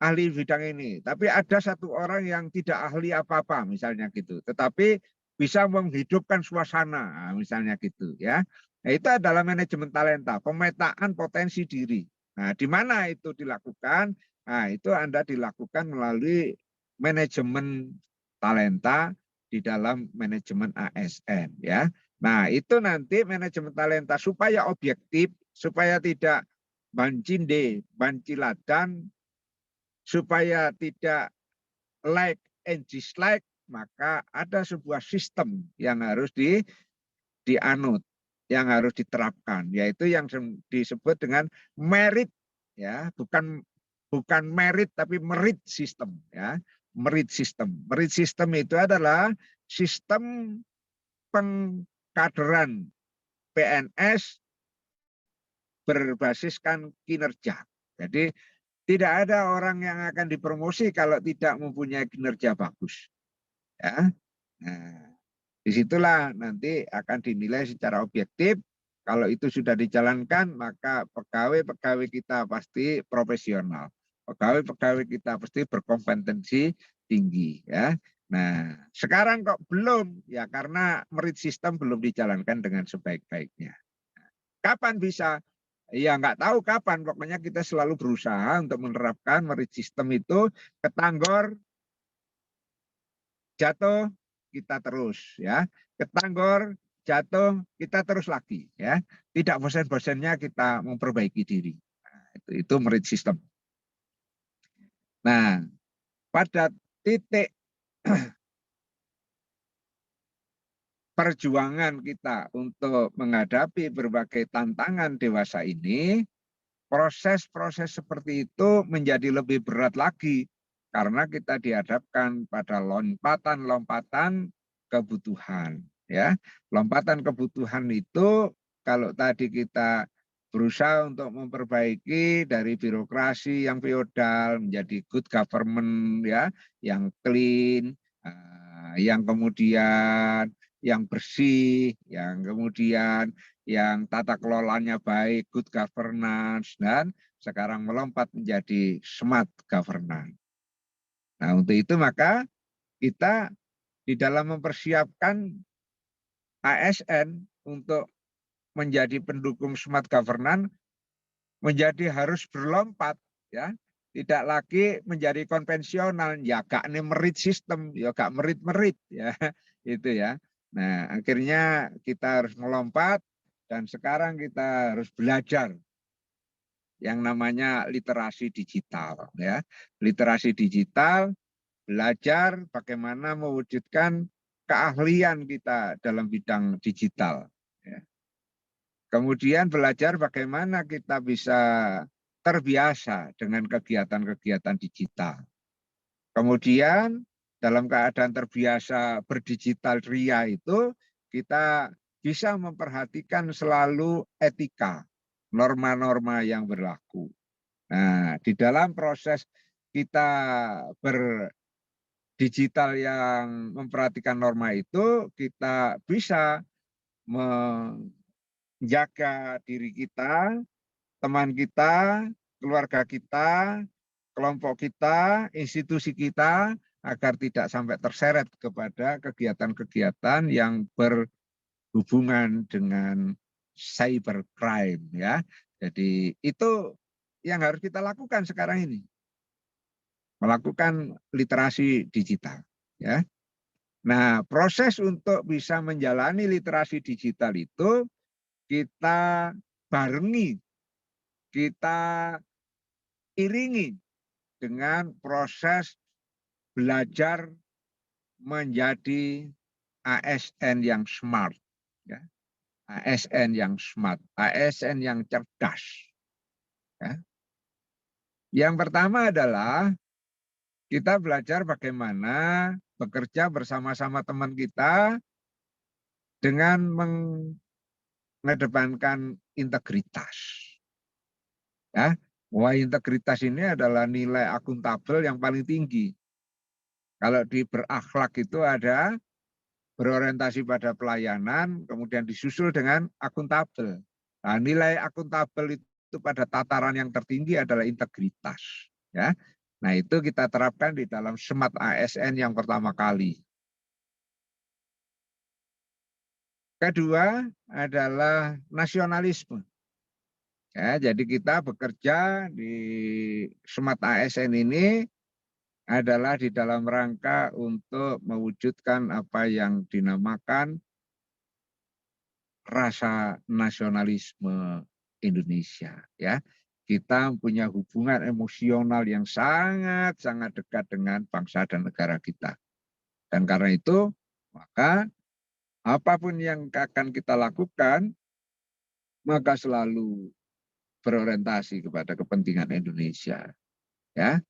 ahli di bidang ini, tapi ada 1 orang yang tidak ahli apa-apa, misalnya gitu, tetapi bisa menghidupkan suasana, misalnya gitu, ya. Nah, itu adalah manajemen talenta, pemetaan potensi diri. Nah, di mana itu dilakukan? Nah, itu Anda dilakukan melalui manajemen talenta di dalam manajemen ASN, ya. Nah, itu nanti manajemen talenta supaya objektif, supaya tidak bancinde, banciladan, supaya tidak like and dislike, maka ada sebuah sistem yang harus dianut, yang harus diterapkan, yaitu yang disebut dengan merit, ya, bukan merit tapi merit system, ya, merit system. Merit system itu adalah sistem pengkaderan PNS berbasiskan kinerja. Jadi tidak ada orang yang akan dipromosi kalau tidak mempunyai kinerja bagus. Ya. Nah, disitulah nanti akan dinilai secara objektif. Kalau itu sudah dijalankan, maka pegawai-pegawai kita pasti profesional. Pegawai-pegawai kita pasti berkompetensi tinggi. Ya. Nah, sekarang kok belum? Ya karena merit system belum dijalankan dengan sebaik-baiknya. Kapan bisa? Ya nggak tahu kapan, pokoknya kita selalu berusaha untuk menerapkan merit system itu, ketanggor, jatuh, kita terus, ya. Ketanggor, jatuh, kita terus lagi, ya. Tidak bosan-bosannya kita memperbaiki diri. Nah, itu merit system. Nah, pada titik perjuangan kita untuk menghadapi berbagai tantangan dewasa ini, proses-proses seperti itu menjadi lebih berat lagi karena kita dihadapkan pada lompatan-lompatan kebutuhan, ya. Lompatan kebutuhan itu kalau tadi kita berusaha untuk memperbaiki dari birokrasi yang feodal menjadi good government, ya, yang clean, yang kemudian yang bersih, yang kemudian yang tata kelolanya baik, good governance, dan sekarang melompat menjadi smart governance. Nah, untuk itu maka kita di dalam mempersiapkan ASN untuk menjadi pendukung smart governance menjadi harus berlompat, ya. Tidak lagi menjadi konvensional, ya gak merit system, ya gak merit, ya, itu ya. Nah, akhirnya kita harus melompat dan sekarang kita harus belajar yang namanya literasi digital, ya. Literasi digital, belajar bagaimana mewujudkan keahlian kita dalam bidang digital, ya. Kemudian belajar bagaimana kita bisa terbiasa dengan kegiatan-kegiatan digital. Kemudian dalam keadaan terbiasa berdigital ria itu, kita bisa memperhatikan selalu etika, norma-norma yang berlaku. Nah, di dalam proses kita berdigital yang memperhatikan norma itu, kita bisa menjaga diri kita, teman kita, keluarga kita, kelompok kita, institusi kita, agar tidak sampai terseret kepada kegiatan-kegiatan yang berhubungan dengan cybercrime, ya. Jadi itu yang harus kita lakukan sekarang ini. Melakukan literasi digital, ya. Nah, proses untuk bisa menjalani literasi digital itu kita barengi, kita iringi dengan proses belajar menjadi ASN yang smart, ya. ASN yang smart, ASN yang cerdas, ya. Yang pertama adalah kita belajar bagaimana bekerja bersama-sama teman kita dengan mengedepankan integritas, ya. Wah, integritas ini adalah nilai akuntabel yang paling tinggi. Kalau di berakhlak itu ada berorientasi pada pelayanan, kemudian disusul dengan akuntabel. Nah, nilai akuntabel itu pada tataran yang tertinggi adalah integritas, ya. Nah, itu kita terapkan di dalam Smart ASN yang pertama kali. Kedua adalah nasionalisme. Ya, jadi kita bekerja di Smart ASN ini adalah di dalam rangka untuk mewujudkan apa yang dinamakan rasa nasionalisme Indonesia, ya. Kita punya hubungan emosional yang sangat dekat dengan bangsa dan negara kita. Dan karena itu, maka apapun yang akan kita lakukan, maka selalu berorientasi kepada kepentingan Indonesia. Ya,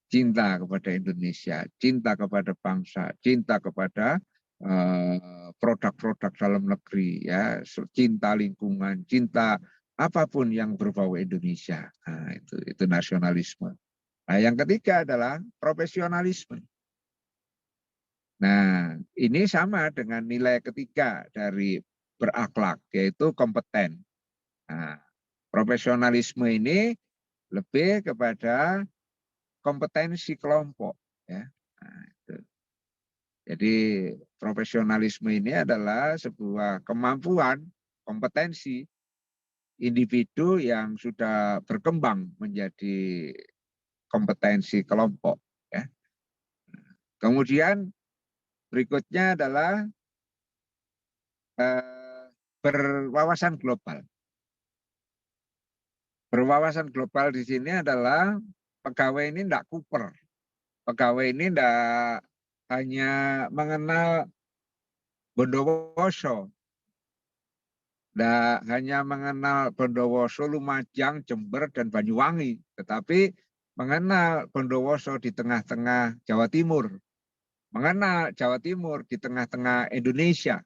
cinta kepada Indonesia, cinta kepada bangsa, cinta kepada produk-produk dalam negeri, ya, cinta lingkungan, cinta apapun yang berbau Indonesia. Nah, itu nasionalisme. Nah, yang ketiga adalah profesionalisme. Nah, ini sama dengan nilai ketiga dari berakhlak, yaitu kompeten. Nah, profesionalisme ini lebih kepada kompetensi kelompok, ya. Nah, itu. Jadi profesionalisme ini adalah sebuah kemampuan, kompetensi individu yang sudah berkembang menjadi kompetensi kelompok, ya. Kemudian berikutnya adalah berwawasan global. Berwawasan global di sini adalah pegawai ini tidak kuper. Pegawai ini tidak hanya mengenal Bondowoso, tidak hanya mengenal Bondowoso, Lumajang, Jember, dan Banyuwangi, tetapi mengenal Bondowoso di tengah-tengah Jawa Timur, mengenal Jawa Timur di tengah-tengah Indonesia,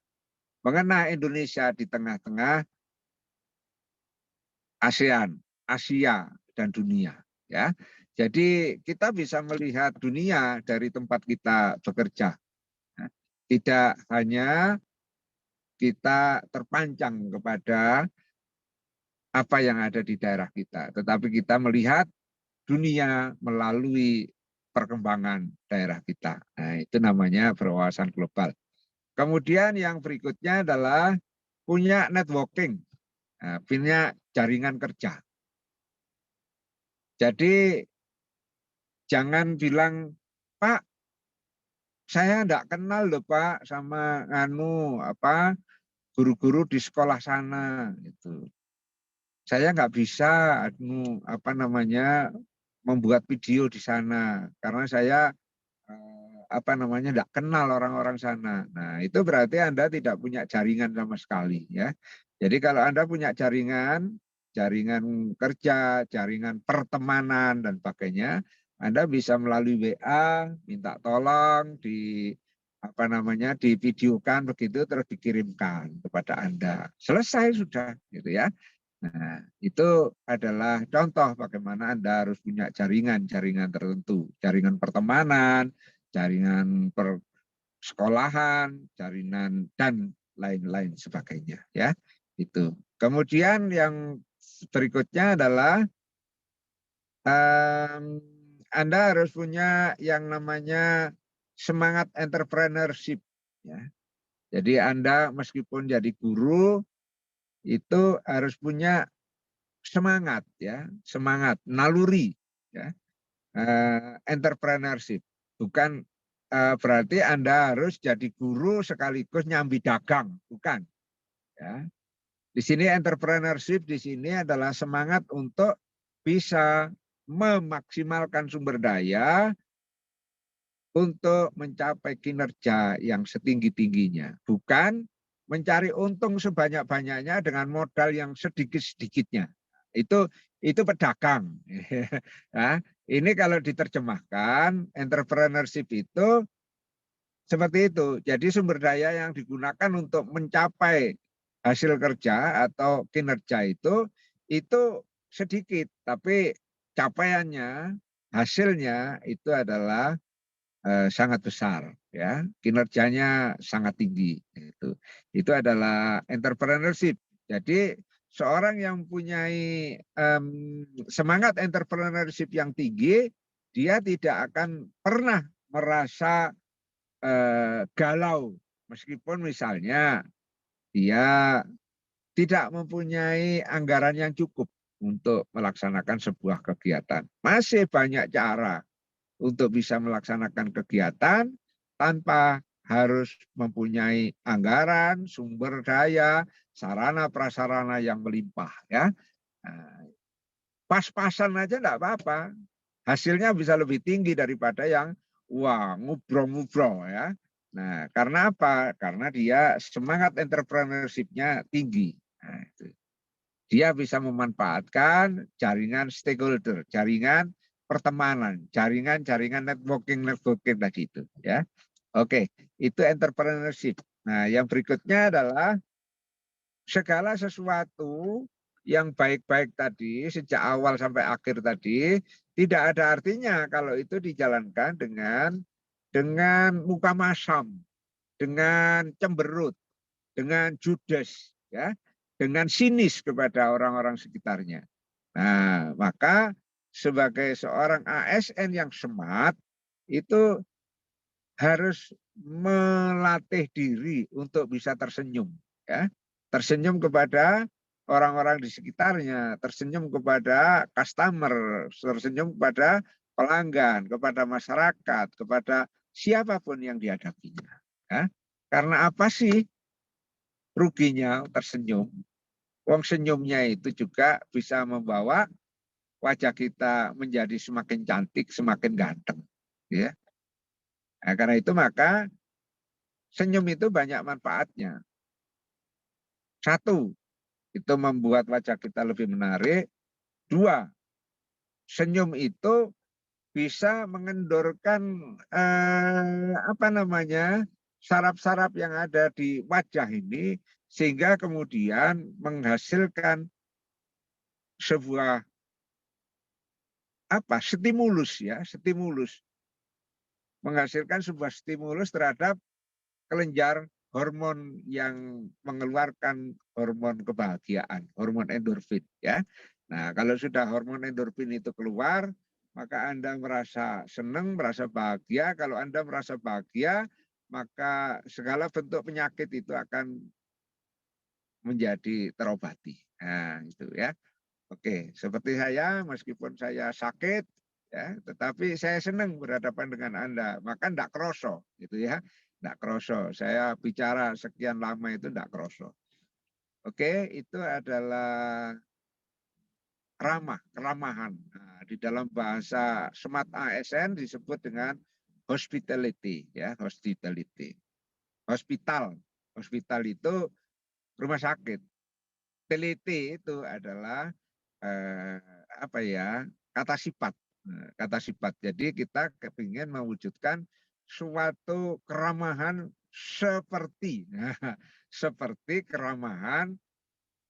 mengenal Indonesia di tengah-tengah ASEAN, Asia, dan dunia. Ya, jadi kita bisa melihat dunia dari tempat kita bekerja. Tidak hanya kita terpancang kepada apa yang ada di daerah kita, tetapi kita melihat dunia melalui perkembangan daerah kita. Nah, itu namanya berwawasan global. Kemudian yang berikutnya adalah punya networking, punya jaringan kerja. Jadi jangan bilang, Pak, saya enggak kenal loh Pak sama guru-guru di sekolah sana gitu. Saya nggak bisa membuat video di sana karena saya enggak kenal orang-orang sana. Nah, itu berarti Anda tidak punya jaringan sama sekali, ya. Jadi kalau Anda punya jaringan kerja, jaringan pertemanan dan sebagainya, Anda bisa melalui WA minta tolong divideokan begitu terus dikirimkan kepada Anda. Selesai sudah gitu ya. Nah, itu adalah contoh bagaimana Anda harus punya jaringan tertentu, jaringan pertemanan, jaringan persekolahan, jaringan dan lain-lain sebagainya, ya. Itu. Kemudian yang berikutnya adalah Anda harus punya yang namanya semangat entrepreneurship, ya. Jadi Anda meskipun jadi guru itu harus punya semangat, ya, semangat naluri, ya, entrepreneurship. Bukan berarti Anda harus jadi guru sekaligus nyambi dagang, bukan, ya. Di sini entrepreneurship di sini adalah semangat untuk bisa memaksimalkan sumber daya untuk mencapai kinerja yang setinggi-tingginya, bukan mencari untung sebanyak-banyaknya dengan modal yang sedikit-sedikitnya. Itu pedagang. Nah, ini kalau diterjemahkan, entrepreneurship itu seperti itu. Jadi sumber daya yang digunakan untuk mencapai hasil kerja atau kinerja itu sedikit, tapi capaiannya, hasilnya itu adalah sangat besar, ya, kinerjanya sangat tinggi. Itu adalah entrepreneurship. Jadi seorang yang mempunyai semangat entrepreneurship yang tinggi, dia tidak akan pernah merasa galau, meskipun misalnya dia tidak mempunyai anggaran yang cukup untuk melaksanakan sebuah kegiatan. Masih banyak cara untuk bisa melaksanakan kegiatan tanpa harus mempunyai anggaran, sumber daya, sarana prasarana yang melimpah, ya. Pas-pasan aja enggak apa-apa. Hasilnya bisa lebih tinggi daripada yang wah ngubro-ngubro, ya. Nah, karena apa? Karena dia semangat entrepreneurship-nya tinggi. Nah, itu. Dia bisa memanfaatkan jaringan stakeholder, jaringan pertemanan, jaringan networking tadi itu, ya. Oke, itu entrepreneurship. Nah, yang berikutnya adalah segala sesuatu yang baik-baik tadi sejak awal sampai akhir tadi tidak ada artinya kalau itu dijalankan dengan muka masam, dengan cemberut, dengan judes, ya, dengan sinis kepada orang-orang sekitarnya. Nah, maka sebagai seorang ASN yang smart itu harus melatih diri untuk bisa tersenyum, ya. Tersenyum kepada orang-orang di sekitarnya, tersenyum kepada customer, tersenyum kepada pelanggan, kepada masyarakat, kepada siapapun yang dihadapinya. Ya. Karena apa sih ruginya tersenyum? Wong senyumnya itu juga bisa membawa wajah kita menjadi semakin cantik, semakin ganteng. Ya. Nah, karena itu maka senyum itu banyak manfaatnya. Satu, itu membuat wajah kita lebih menarik. Dua, senyum itu bisa mengendorkan saraf-saraf yang ada di wajah ini sehingga kemudian menghasilkan sebuah stimulus, ya, stimulus. Menghasilkan sebuah stimulus terhadap kelenjar hormon yang mengeluarkan hormon kebahagiaan, hormon endorfin, ya. Nah, kalau sudah hormon endorfin itu keluar, maka Anda merasa senang, merasa bahagia. Kalau Anda merasa bahagia, maka segala bentuk penyakit itu akan menjadi terobati. Nah, itu ya. Oke, seperti saya, meskipun saya sakit, ya, tetapi saya senang berhadapan dengan Anda. Maka enggak kroso, gitu ya. Enggak kroso. Saya bicara sekian lama itu enggak kroso. Oke, itu adalah keramahan. Nah, di dalam bahasa Smart ASN disebut dengan hospitality, ya, hospitality. Hospital itu rumah sakit. Teliti itu adalah kata sifat. Kata sifat. Jadi kita kepingin mewujudkan suatu keramahan seperti keramahan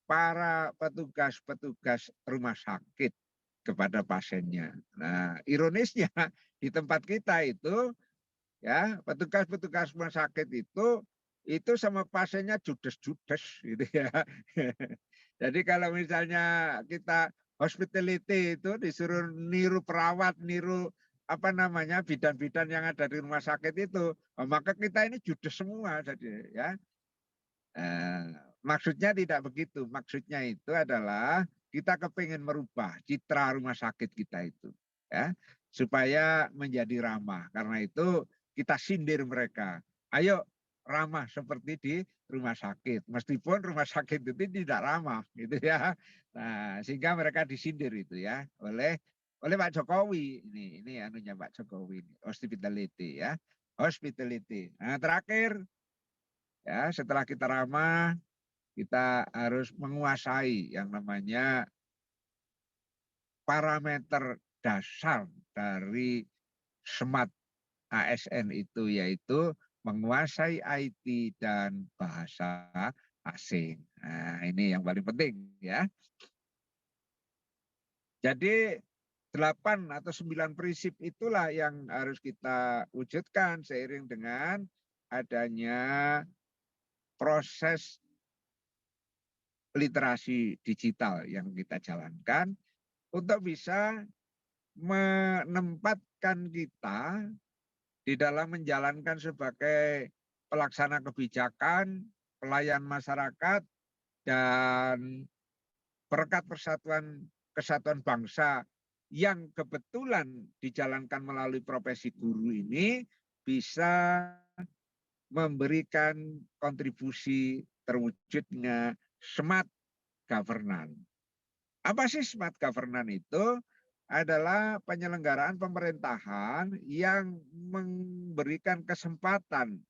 para petugas rumah sakit kepada pasiennya. Nah, ironisnya di tempat kita itu, ya, petugas rumah sakit itu sama pasiennya judes-judes gitu ya. Jadi kalau misalnya kita hospitality itu disuruh niru perawat, niru bidan-bidan yang ada di rumah sakit itu, maka kita ini judes semua jadi, ya. Maksudnya tidak begitu. Maksudnya itu adalah kita kepingin merubah citra rumah sakit kita itu, ya, supaya menjadi ramah. Karena itu kita sindir mereka. Ayo ramah seperti di rumah sakit. Meskipun rumah sakit itu tidak ramah, gitu ya. Nah, sehingga mereka disindir itu, ya, oleh Pak Jokowi. Ini anunya Pak Jokowi, hospitality, ya, hospitality. Nah, terakhir, ya, setelah kita ramah, kita harus menguasai yang namanya parameter dasar dari Smart ASN itu, yaitu menguasai IT dan bahasa asing. Nah, ini yang paling penting, ya. Jadi 8 atau 9 prinsip itulah yang harus kita wujudkan seiring dengan adanya proses literasi digital yang kita jalankan untuk bisa menempatkan kita di dalam menjalankan sebagai pelaksana kebijakan, pelayan masyarakat, dan perekat kesatuan bangsa yang kebetulan dijalankan melalui profesi guru ini bisa memberikan kontribusi terwujudnya smart governance. Apa sih smart governance itu? Adalah penyelenggaraan pemerintahan yang memberikan kesempatan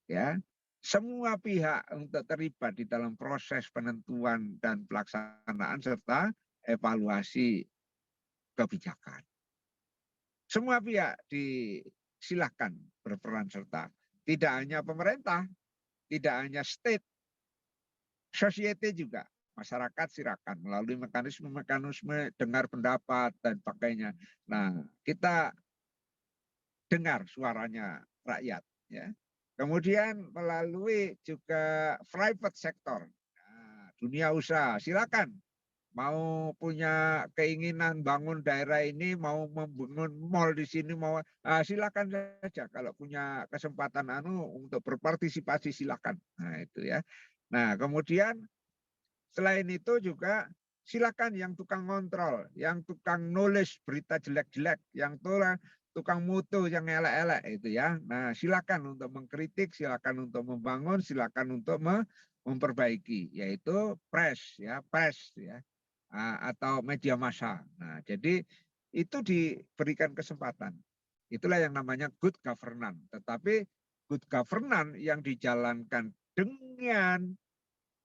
ya. Semua pihak untuk terlibat di dalam proses penentuan dan pelaksanaan serta evaluasi kebijakan. Semua pihak disilahkan berperan serta. Tidak hanya pemerintah, tidak hanya state, society juga. Masyarakat silakan melalui mekanisme-mekanisme dengar pendapat dan pakainya. Nah, kita dengar suaranya rakyat. Ya. Kemudian melalui juga private sector, nah, dunia usaha, silakan. Mau punya keinginan bangun daerah ini, mau membangun mall di sini, mau silakan saja. Kalau punya kesempatan untuk berpartisipasi silakan. Nah itu ya. Nah kemudian selain itu juga silakan yang tukang kontrol, yang tukang nulis berita jelek-jelek, yang tukang mutu yang elek-elek itu ya. Nah silakan untuk mengkritik, silakan untuk membangun, silakan untuk memperbaiki, yaitu press ya, atau media massa. Nah, jadi itu diberikan kesempatan. Itulah yang namanya good governance. Tetapi good governance yang dijalankan dengan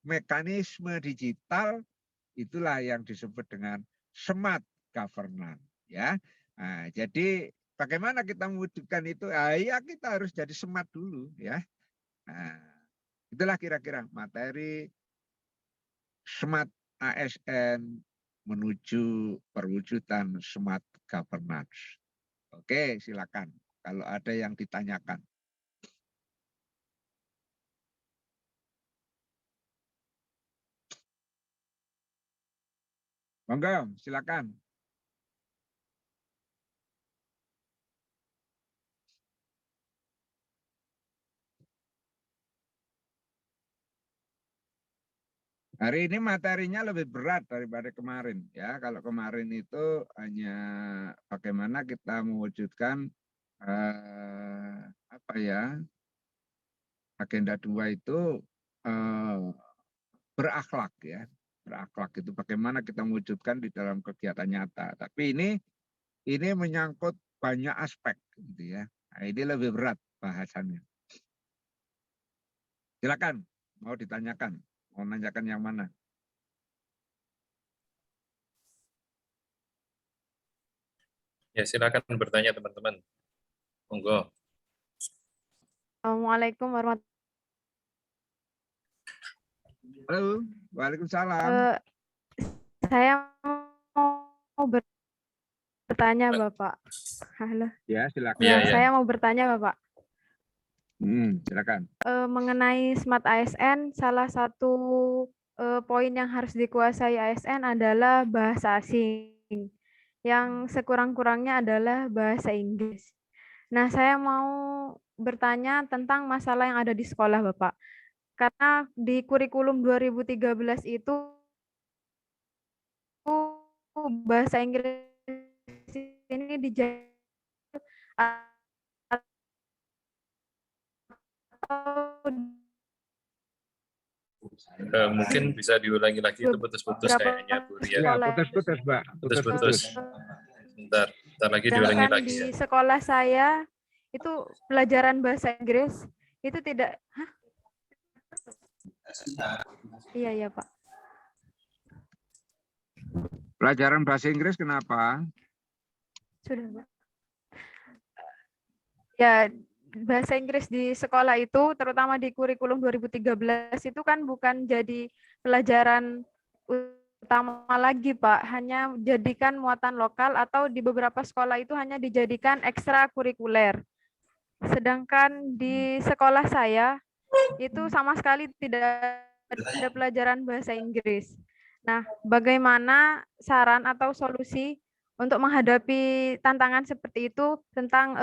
mekanisme digital itulah yang disebut dengan smart governance. Ya, nah, jadi bagaimana kita mewujudkan itu? Ya kita harus jadi smart dulu, ya. Nah, itulah kira-kira materi smart ASN menuju perwujudan smart governance. Oke, silakan kalau ada yang ditanyakan. Monggo, silakan. Hari ini materinya lebih berat daripada kemarin ya. Kalau kemarin itu hanya bagaimana kita mewujudkan agenda 2 itu berakhlak ya. Berakhlak itu bagaimana kita mewujudkan di dalam kegiatan nyata. Tapi ini menyangkut banyak aspek gitu ya. Nah, ini lebih berat bahasannya. Silakan mau ditanyakan. Mau nanyakan yang mana? Ya, silakan bertanya teman-teman. Monggo. Assalamualaikum warahmatullahi wabarakatuh. Halo, waalaikumsalam. Saya mau bertanya, Bapak. Halo. Ya, silakan. Iya, Ya, ya. saya mau bertanya, Bapak. Silakan. Mengenai Smart ASN, salah satu poin yang harus dikuasai ASN adalah bahasa asing. Yang sekurang-kurangnya adalah bahasa Inggris. Nah, saya mau bertanya tentang masalah yang ada di sekolah, Bapak. Karena di kurikulum 2013 itu bahasa Inggris ini dijaga Mungkin bisa diulangi lagi, itu putus-putus kayaknya Bu Ria. Ya, putus-putus, Mbak. Putus-putus. Bentar lagi diulangi sedangkan lagi di ya. sekolah saya itu pelajaran bahasa Inggris itu tidak. Iya Pak. Pelajaran bahasa Inggris kenapa? Sudah Pak. Ya, bahasa Inggris di sekolah itu terutama di kurikulum 2013 itu kan bukan jadi pelajaran utama lagi Pak, hanya jadikan muatan lokal atau di beberapa sekolah itu hanya dijadikan ekstrakurikuler. Sedangkan di sekolah saya itu sama sekali tidak ada pelajaran bahasa Inggris. Nah, bagaimana saran atau solusi untuk menghadapi tantangan seperti itu tentang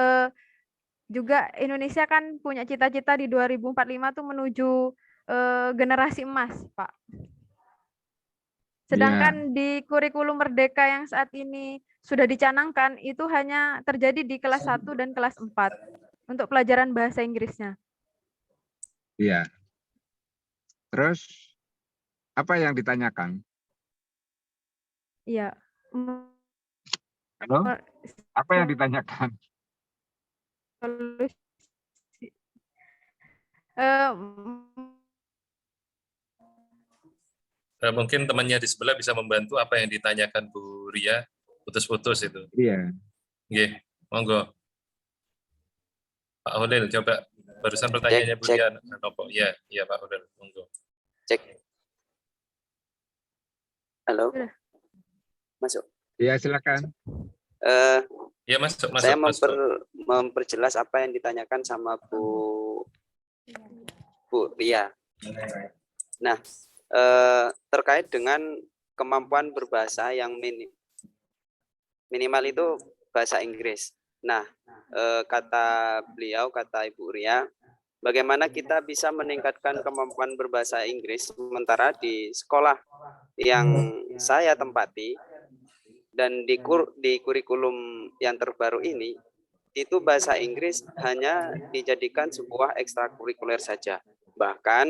juga Indonesia kan punya cita-cita di 2045 tuh menuju generasi emas, Pak. Sedangkan di kurikulum Merdeka yang saat ini sudah dicanangkan itu hanya terjadi di kelas 1 dan kelas 4 untuk pelajaran bahasa Inggrisnya. Iya. Terus apa yang ditanyakan? Iya. Halo? Apa yang ditanyakan? Eh, Mungkin temannya di sebelah bisa membantu apa yang ditanyakan Bu Ria, putus-putus itu. Iya. Nggih, monggo. Pak Holil, coba barusan pertanyaannya Bu Cek. Ria nopo. Iya, iya Pak Holil, monggo. Cek. Halo. Sudah. Masuk. Iya, silakan. Iya, masuk, Saya masuk. memperjelas apa yang ditanyakan sama Bu Ria. Nah, terkait dengan kemampuan berbahasa yang minimal itu bahasa Inggris. Nah, kata beliau, kata Ibu Ria, bagaimana kita bisa meningkatkan kemampuan berbahasa Inggris sementara di sekolah yang saya tempati dan di kurikulum yang terbaru ini itu bahasa Inggris hanya dijadikan sebuah ekstrakurikuler saja. Bahkan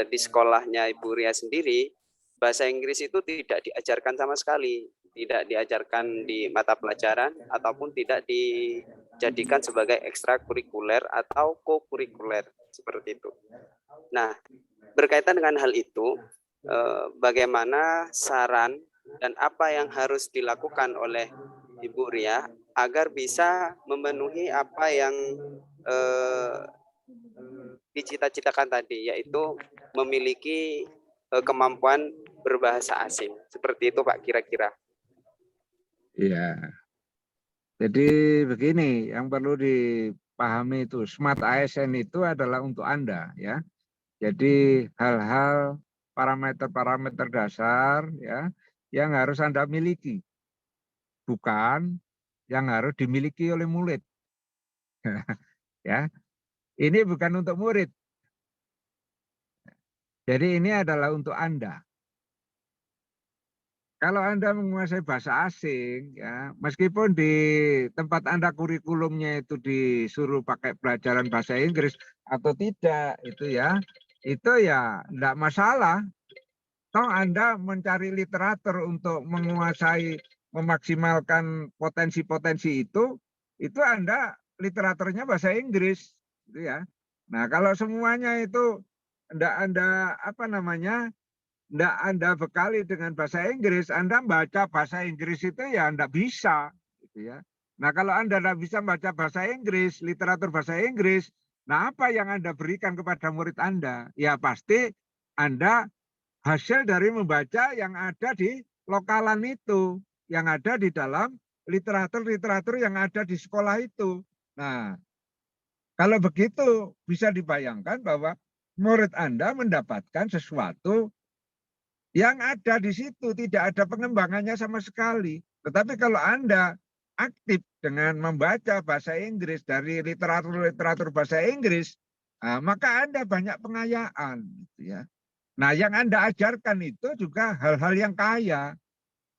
di sekolahnya Ibu Ria sendiri bahasa Inggris itu tidak diajarkan sama sekali, tidak diajarkan di mata pelajaran ataupun tidak dijadikan sebagai ekstrakurikuler atau kokurikuler seperti itu. Nah, berkaitan dengan hal itu, bagaimana saran dan apa yang harus dilakukan oleh Ibu Ria agar bisa memenuhi apa yang dicita-citakan tadi, yaitu memiliki kemampuan berbahasa asing. Seperti itu Pak kira-kira. Iya. Jadi begini, yang perlu dipahami itu Smart ASN itu adalah untuk Anda ya. Jadi hal-hal parameter-parameter dasar ya yang harus Anda miliki. Bukan yang harus dimiliki oleh murid. Ya. Ini bukan untuk murid. Jadi ini adalah untuk Anda. Kalau Anda menguasai bahasa asing, ya, meskipun di tempat Anda kurikulumnya itu disuruh pakai pelajaran bahasa Inggris atau tidak, itu ya enggak masalah. Toh Anda mencari literatur untuk menguasai, memaksimalkan potensi-potensi itu Anda literaturnya bahasa Inggris, gitu ya. Nah, kalau semuanya itu enggak Anda enggak Anda bekali dengan bahasa Inggris, Anda baca bahasa Inggris itu ya enggak bisa, gitu ya. Nah, kalau Anda enggak bisa baca bahasa Inggris, literatur bahasa Inggris, nah apa yang Anda berikan kepada murid Anda? Ya pasti Anda hasil dari membaca yang ada di lokalan itu, yang ada di dalam literatur-literatur yang ada di sekolah itu. Nah, kalau begitu bisa dibayangkan bahwa murid Anda mendapatkan sesuatu yang ada di situ, tidak ada pengembangannya sama sekali. Tetapi kalau Anda aktif dengan membaca bahasa Inggris dari literatur-literatur bahasa Inggris, maka Anda banyak pengayaan. Gitu ya. Nah, yang Anda ajarkan itu juga hal-hal yang kaya.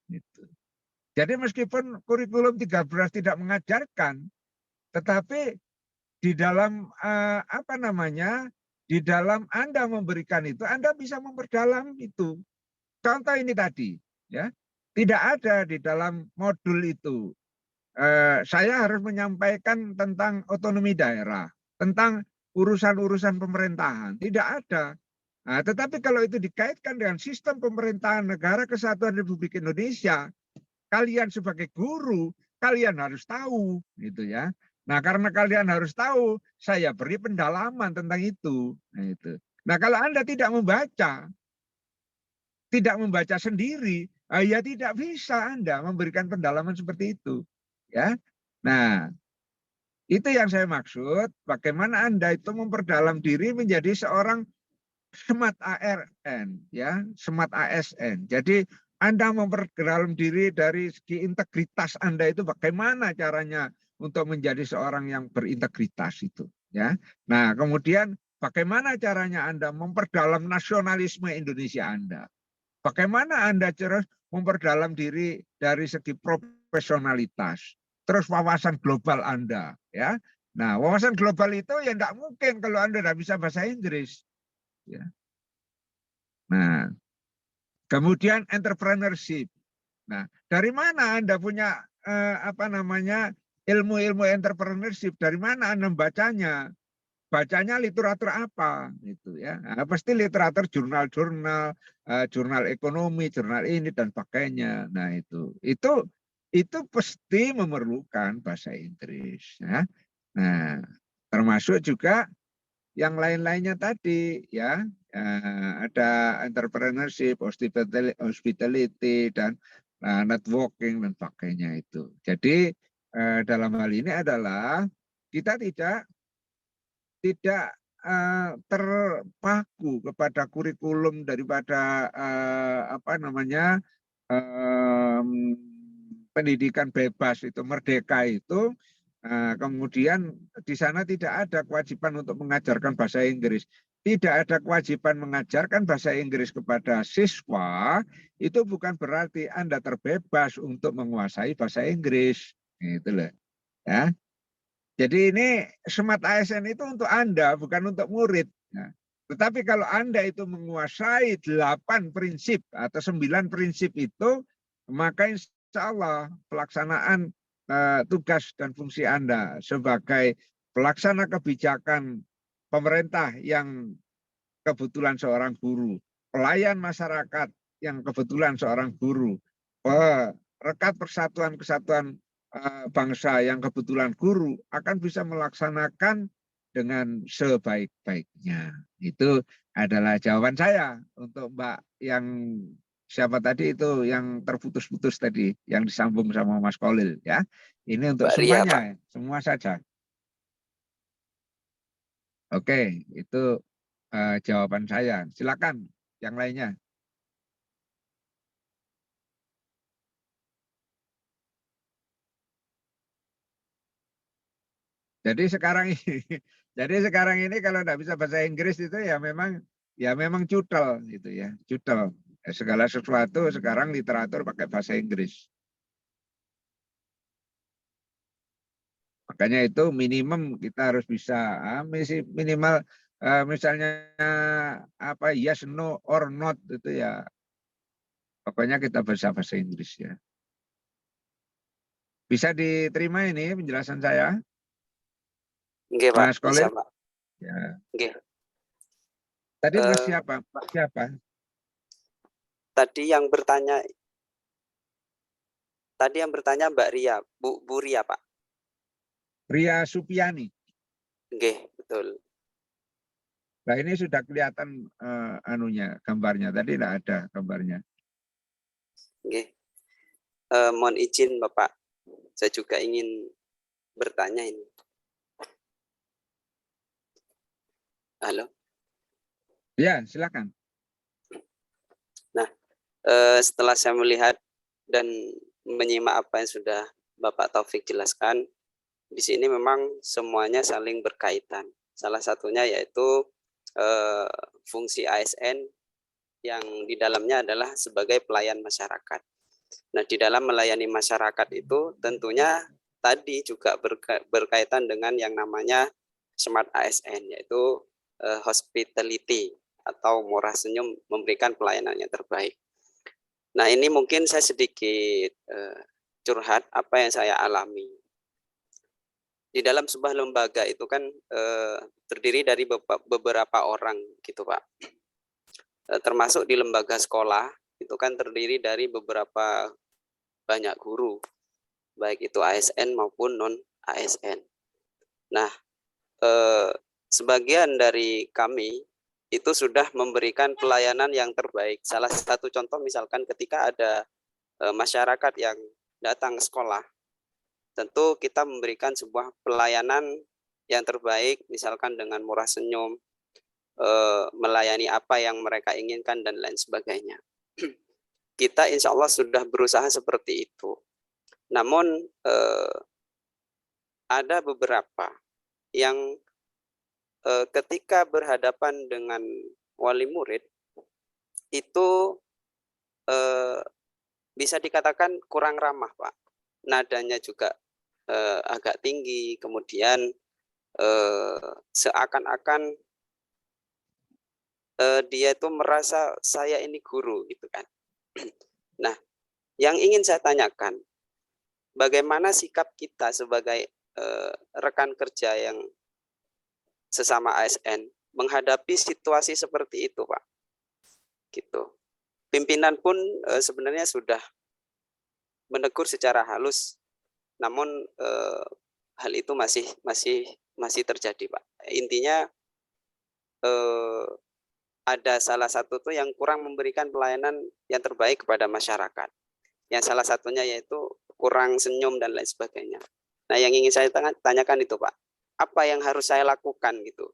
Gitu. Jadi meskipun kurikulum 13 tidak mengajarkan, tetapi di dalam di dalam Anda memberikan itu, Anda bisa memperdalam itu. Contoh ini tadi, ya, tidak ada di dalam modul itu. Saya harus menyampaikan tentang otonomi daerah, tentang urusan-urusan pemerintahan, tidak ada. Nah, tetapi kalau itu dikaitkan dengan sistem pemerintahan Negara Kesatuan Republik Indonesia, kalian sebagai guru, kalian harus tahu, gitu ya. Nah, karena kalian harus tahu, saya beri pendalaman tentang itu. Nah, itu. Nah, kalau Anda tidak membaca sendiri, ya tidak bisa Anda memberikan pendalaman seperti itu. Ya, nah itu yang saya maksud. Bagaimana Anda itu memperdalam diri menjadi seorang smart ARN, ya, smart ASN. Jadi Anda memperdalam diri dari segi integritas Anda itu bagaimana caranya untuk menjadi seorang yang berintegritas itu, ya. Nah, kemudian bagaimana caranya Anda memperdalam nasionalisme Indonesia Anda. Bagaimana Anda terus memperdalam diri dari segi profesionalitas, terus wawasan global Anda, ya. Nah, wawasan global itu ya tidak mungkin kalau Anda tidak bisa bahasa Inggris. Ya. Nah, kemudian entrepreneurship. Nah, dari mana Anda punya ilmu-ilmu entrepreneurship? Dari mana Anda membacanya? bacanya literatur apa gitu ya. Nah, pasti literatur jurnal-jurnal, jurnal ekonomi, jurnal ini dan sebagainya. Nah, itu pasti memerlukan bahasa Inggris ya. Nah, termasuk juga yang lain-lainnya tadi ya. Ada entrepreneurship, hospitality dan networking dan sebagainya itu. Jadi dalam hal ini adalah kita tidak terpaku kepada kurikulum daripada pendidikan bebas itu, merdeka itu. Kemudian di sana tidak ada kewajiban untuk mengajarkan bahasa Inggris. Tidak ada kewajiban mengajarkan bahasa Inggris kepada siswa, itu bukan berarti Anda terbebas untuk menguasai bahasa Inggris. Gitu loh. Ya. Jadi ini Smart ASN itu untuk Anda, bukan untuk murid. Nah, tetapi kalau Anda itu menguasai 8 prinsip atau 9 prinsip itu, maka insya Allah pelaksanaan tugas dan fungsi Anda sebagai pelaksana kebijakan pemerintah yang kebetulan seorang guru, pelayan masyarakat yang kebetulan seorang guru, rekat persatuan kesatuan bangsa yang kebetulan guru akan bisa melaksanakan dengan sebaik-baiknya. Itu adalah jawaban saya untuk Mbak yang siapa tadi itu yang terputus-putus tadi, yang disambung sama Mas Kolil ya. Ini untuk Mbak Ria, Pak. semuanya, semua saja. Oke, itu jawaban saya. Silakan yang lainnya. Jadi sekarang ini kalau tidak bisa bahasa Inggris itu ya memang cudel gitu ya, cudel. Segala sesuatu sekarang literatur pakai bahasa Inggris. Makanya itu minimum kita harus bisa minimal misalnya apa yes, no, or not itu ya. Pokoknya kita bisa bahasa Inggris ya. Bisa diterima ini penjelasan saya? Nggih, Pak. Mas Bisa, Kolil? Pak. Ya. Nggih. Tadi Mas siapa? Pak siapa? Tadi yang bertanya Mbak Ria, Bu Ria, Pak. Ria Supiani. Nggih, betul. Nah ini sudah kelihatan gambarnya. Tadi tidak ada gambarnya. Nggih. Mohon izin Bapak, saya juga ingin bertanya ini. Halo. Ya, silakan. Nah, setelah saya melihat dan menyimak apa yang sudah Bapak Taufik jelaskan, di sini memang semuanya saling berkaitan. Salah satunya yaitu fungsi ASN yang di dalamnya adalah sebagai pelayan masyarakat. Nah, di dalam melayani masyarakat itu tentunya tadi juga berkaitan dengan yang namanya Smart ASN, yaitu hospitality atau murah senyum, memberikan pelayanan yang terbaik. Nah, ini mungkin saya sedikit curhat apa yang saya alami. Di dalam sebuah lembaga itu kan terdiri dari beberapa orang gitu, Pak. Termasuk di lembaga sekolah itu kan terdiri dari beberapa banyak guru, baik itu ASN maupun non ASN. Nah, sebagian dari kami itu sudah memberikan pelayanan yang terbaik. Salah satu contoh misalkan ketika ada masyarakat yang datang ke sekolah, tentu kita memberikan sebuah pelayanan yang terbaik, misalkan dengan murah senyum, melayani apa yang mereka inginkan dan lain sebagainya. Kita insya Allah sudah berusaha seperti itu. Namun ada beberapa yang ketika berhadapan dengan wali murid itu bisa dikatakan kurang ramah, Pak. Nadanya juga agak tinggi, kemudian seakan-akan dia itu merasa saya ini guru gitu kan. Nah, yang ingin saya tanyakan, bagaimana sikap kita sebagai rekan kerja yang sesama ASN menghadapi situasi seperti itu, Pak. Gitu. Pimpinan pun sebenarnya sudah menegur secara halus, namun hal itu masih terjadi, Pak. Intinya ada salah satu tuh yang kurang memberikan pelayanan yang terbaik kepada masyarakat. Yang salah satunya yaitu kurang senyum dan lain sebagainya. Nah, yang ingin saya tanyakan itu, Pak, apa yang harus saya lakukan gitu?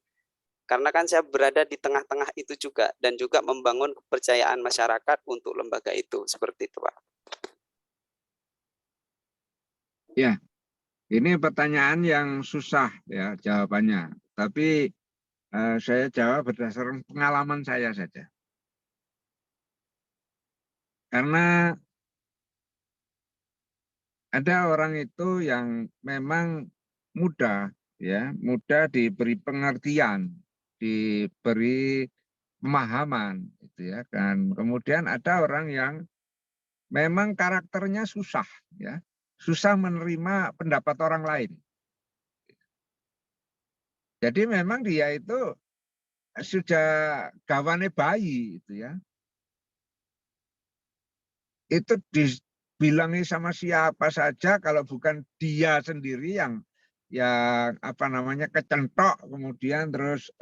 Karena kan saya berada di tengah-tengah itu juga dan juga membangun kepercayaan masyarakat untuk lembaga itu, seperti itu, Pak. Ya, ini pertanyaan yang susah ya jawabannya. Tapi saya jawab berdasarkan pengalaman saya saja. Karena ada orang itu yang memang mudah diberi pengertian, diberi pemahaman, gitu ya. Dan kemudian ada orang yang memang karakternya susah, ya, susah menerima pendapat orang lain. Jadi memang dia itu sudah gawane bayi, itu ya. Itu dibilangi sama siapa saja kalau bukan dia sendiri yang apa namanya kecentok, kemudian terus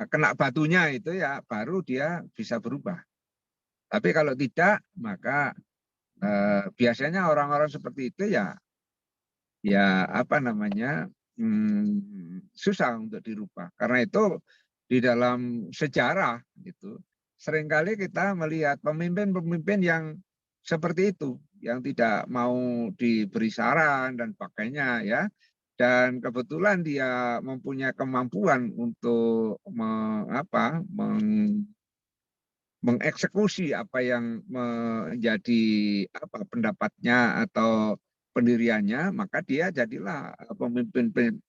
kena batunya itu ya baru dia bisa berubah. Tapi kalau tidak maka biasanya orang-orang seperti itu susah untuk dirubah. Karena itu di dalam sejarah gitu seringkali kita melihat pemimpin-pemimpin yang seperti itu, yang tidak mau diberi saran dan pakainya ya. Dan kebetulan dia mempunyai kemampuan untuk mengeksekusi apa yang menjadi pendapatnya atau pendiriannya, maka dia jadilah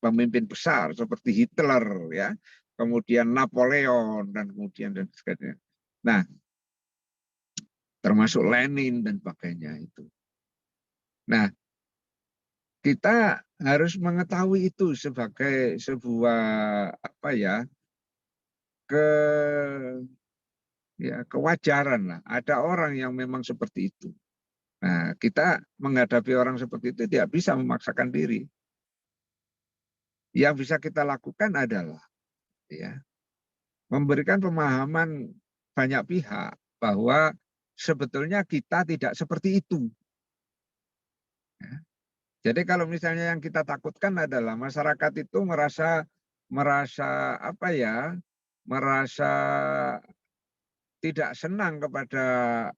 pemimpin besar seperti Hitler ya, kemudian Napoleon dan kemudian dan sebagainya. Nah, termasuk Lenin dan sebagainya itu. Nah, kita harus mengetahui itu sebagai sebuah kewajaran lah. Ada orang yang memang seperti itu. Nah, kita menghadapi orang seperti itu tidak bisa memaksakan diri. Yang bisa kita lakukan adalah memberikan pemahaman banyak pihak bahwa sebetulnya kita tidak seperti itu. Jadi kalau misalnya yang kita takutkan adalah masyarakat itu merasa tidak senang kepada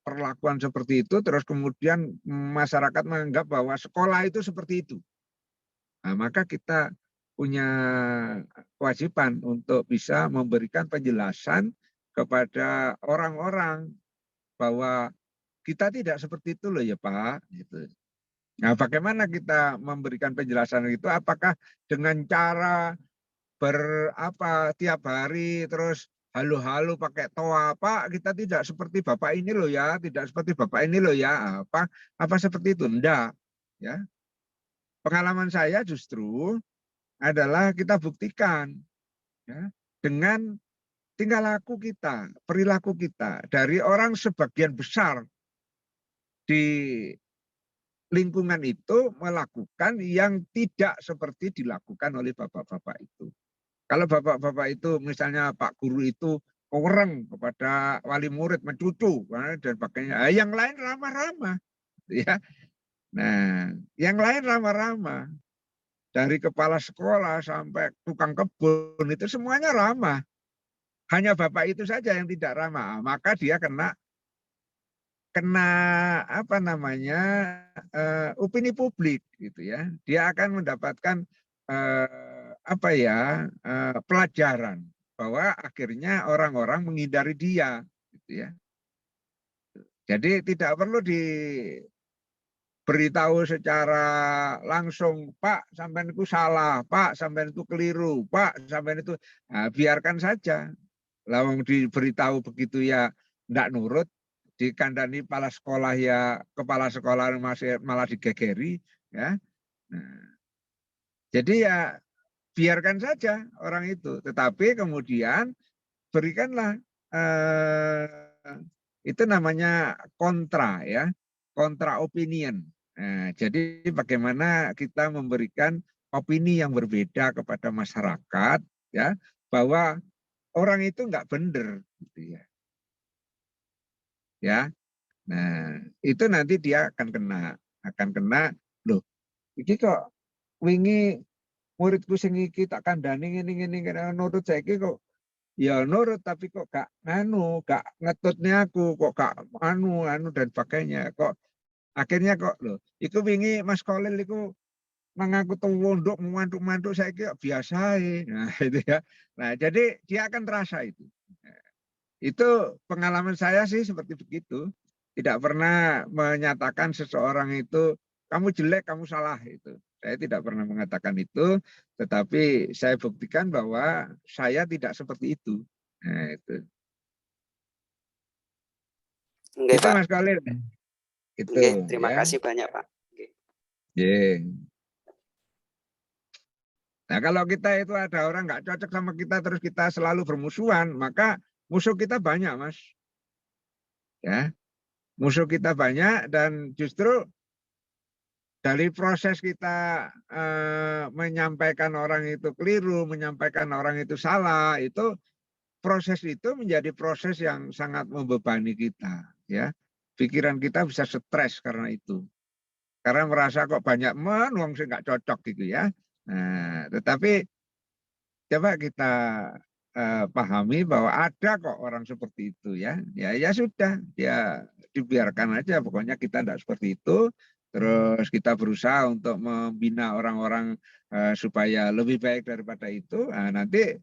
perlakuan seperti itu, terus kemudian masyarakat menganggap bahwa sekolah itu seperti itu. Nah, maka kita punya kewajiban untuk bisa memberikan penjelasan kepada orang-orang bahwa kita tidak seperti itu loh ya Pak. Gitu. Nah, bagaimana kita memberikan penjelasan itu? Apakah dengan cara tiap hari terus halo-halo pakai toa, Pak, kita tidak seperti Bapak ini loh ya, tidak seperti Bapak ini loh ya, apa seperti itu? Enggak, ya. Pengalaman saya justru adalah kita buktikan ya, dengan tingkah laku kita, perilaku kita dari orang sebagian besar di lingkungan itu melakukan yang tidak seperti dilakukan oleh bapak-bapak itu. Kalau bapak-bapak itu misalnya Pak Guru itu orang kepada wali murid mencucu dan sebagainya, yang lain ramah-ramah, ya. Nah, yang lain ramah-ramah. Dari kepala sekolah sampai tukang kebun itu semuanya ramah. Hanya bapak itu saja yang tidak ramah, maka dia kena opini publik gitu ya. Dia akan mendapatkan pelajaran bahwa akhirnya orang-orang menghindari dia gitu ya. Jadi tidak perlu diberitahu secara langsung, Pak sampean itu salah, Pak sampean itu keliru, Pak sampean itu biarkan saja. Lawang diberitahu begitu ya enggak nurut, dikandani kepala sekolah ya kepala sekolah masih malah digegeri ya. Nah, jadi ya biarkan saja orang itu. Tetapi kemudian berikanlah itu namanya kontra ya, kontra opinion. Nah, jadi bagaimana kita memberikan opini yang berbeda kepada masyarakat ya, bahwa orang itu nggak benar gitu ya. Ya. Nah, itu nanti dia akan kena loh. Iki kok wingi muridku sing iki tak kandhani ngene nurut saiki kok ya nurut tapi kok gak gak ngetutnya aku, kok gak anu dan sebagainya. Kok akhirnya kok loh, itu wingi Mas Kolil itu mengaku wondok memantuk-mantuk saiki kok biasa. Nah, itu ya. Nah, jadi dia akan terasa itu. Itu pengalaman saya sih seperti begitu. Tidak pernah menyatakan seseorang itu kamu jelek, kamu salah itu. Saya tidak pernah mengatakan itu, tetapi saya buktikan bahwa saya tidak seperti itu. Nah, itu. Oke, Itu Pak. Mas Khalil. Itu Oke, terima ya. kasih banyak, Pak. Oke. Yeah. Nah, kalau kita itu ada orang nggak cocok sama kita terus kita selalu bermusuhan, maka musuh kita banyak, Mas. Ya. Musuh kita banyak dan justru dari proses kita menyampaikan orang itu keliru, menyampaikan orang itu salah, itu proses itu menjadi proses yang sangat membebani kita, ya. Pikiran kita bisa stres karena itu. Karena merasa kok banyak wong sing nggak cocok gitu ya. Nah, tetapi coba kita pahami bahwa ada kok orang seperti itu ya. Ya sudah, ya dibiarkan aja. Pokoknya kita tidak seperti itu. Terus kita berusaha untuk membina orang-orang supaya lebih baik daripada itu. Nah, nanti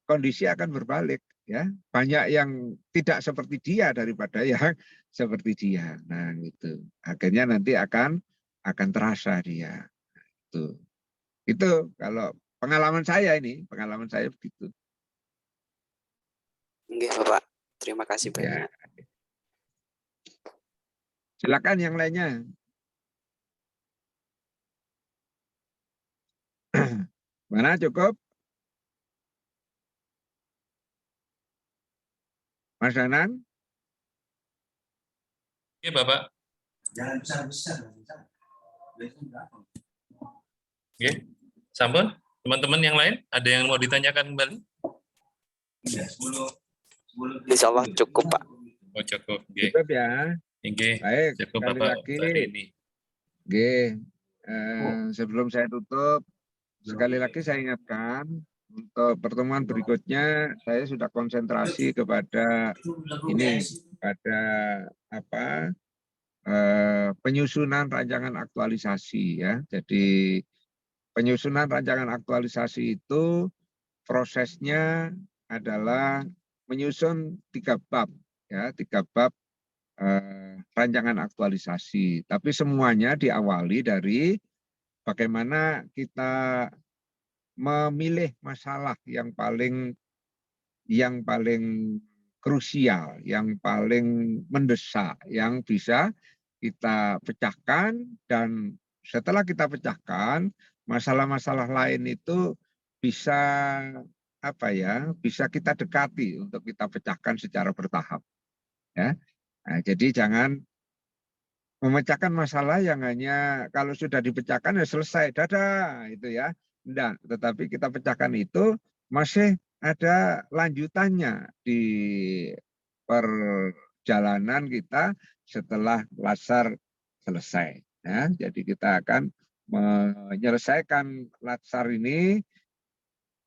kondisi akan berbalik ya. Banyak yang tidak seperti dia daripada yang seperti dia. Nah, gitu. Akhirnya nanti akan terasa dia. Itu kalau pengalaman saya begitu. Oke, Bapak. Terima kasih Ya. banyak. Silakan yang lainnya. Mana cukup? Mas Danan? Oke, Bapak. Jangan besar-besar. Oke. Sampun, teman-teman yang lain, ada yang mau ditanyakan kembali? Insya Allah cukup, Pak. Oh, cukup. Oke. Cukup ya. Oke. Baik, Cukup, sekali Bapak, lagi. hari ini. Oke. Sebelum saya tutup, sekali lagi saya ingatkan, untuk pertemuan berikutnya saya sudah konsentrasi kepada ini, pada apa penyusunan rancangan aktualisasi ya. Jadi penyusunan rancangan aktualisasi itu prosesnya adalah menyusun 3 bab ya, 3 bab rancangan aktualisasi. Tapi semuanya diawali dari bagaimana kita memilih masalah yang paling krusial, yang paling mendesak, yang bisa kita pecahkan, dan setelah kita pecahkan, masalah-masalah lain itu bisa bisa kita dekati untuk kita pecahkan secara bertahap. Ya. Nah, jadi jangan memecahkan masalah yang hanya kalau sudah dipecahkan ya selesai, dadah itu ya. Enggak, tetapi kita pecahkan itu masih ada lanjutannya di perjalanan kita setelah Latsar selesai. Ya, jadi kita akan menyelesaikan Latsar ini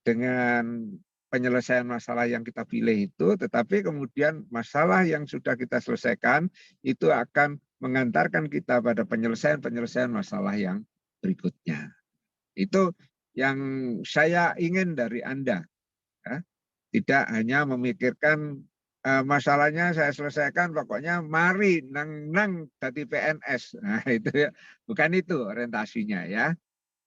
dengan penyelesaian masalah yang kita pilih itu, tetapi kemudian masalah yang sudah kita selesaikan itu akan mengantarkan kita pada penyelesaian masalah yang berikutnya. Itu yang saya ingin dari Anda. Ya. Tidak hanya memikirkan masalahnya saya selesaikan, pokoknya mari nang jadi PNS. Nah, itu ya. Bukan itu orientasinya ya.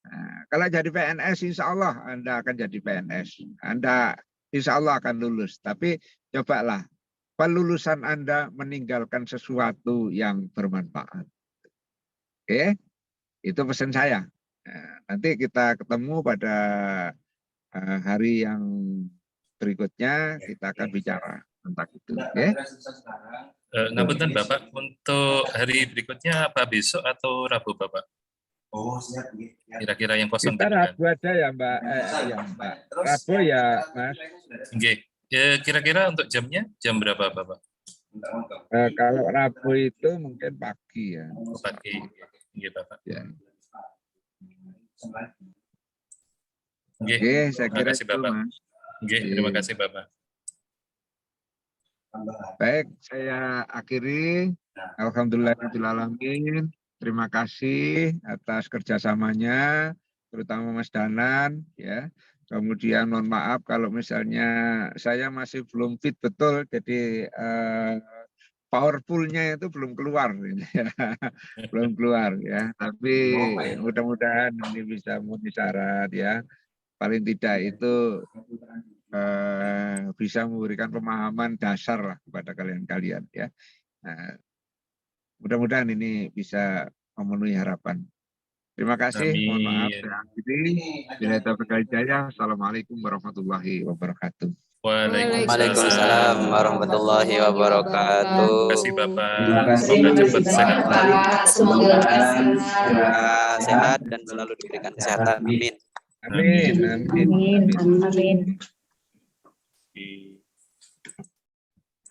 Nah, kalau jadi PNS, insya Allah Anda akan jadi PNS. Anda insya Allah akan lulus. Tapi cobalah pelulusan Anda meninggalkan sesuatu yang bermanfaat. Oke, itu pesan saya. Nah, nanti kita ketemu pada hari yang berikutnya kita akan bicara tentang itu. Oke? Ngapunten Bapak, untuk hari berikutnya apa besok atau Rabu Bapak? Oh, siap. Kira-kira yang kosong Kita jenengan. Rabu aja ya Mbak. Ya Mbak. Rabu ya Mas. Nggih. Ya, kira-kira untuk jamnya jam berapa Bapak? Kalau Rabu itu mungkin pagi ya. Pagi. Nggih Bapak. Ya. Nggih. Oke, saya Terima kira kasih itu Bapak. Mas. Nggih, terima kasih Bapak. Baik, saya akhiri. Alhamdulillahirrahmanirrahim. Terima kasih atas kerjasamanya, terutama Mas Danan. Ya. Kemudian mohon maaf kalau misalnya saya masih belum fit betul, jadi powerfulnya itu belum keluar, belum keluar ya. Tapi mudah-mudahan ini bisa memenuhi syarat ya. Paling tidak itu bisa memberikan pemahaman dasar lah kepada kalian-kalian ya. Nah, mudah-mudahan ini bisa memenuhi harapan. Terima kasih. Mohon maaf Amin. saya akhiri. Bila taufiq wal hidayah. Assalamualaikum warahmatullahi wabarakatuh. Waalaikumsalam warahmatullahi wabarakatuh. Terima kasih Bapak. Terima kasih. Semoga cepat sehat. Semoga lekas Semoga sehat dan selalu diberikan kesehatan. Amin. Amin. Amin. Amin. Amin. Amin.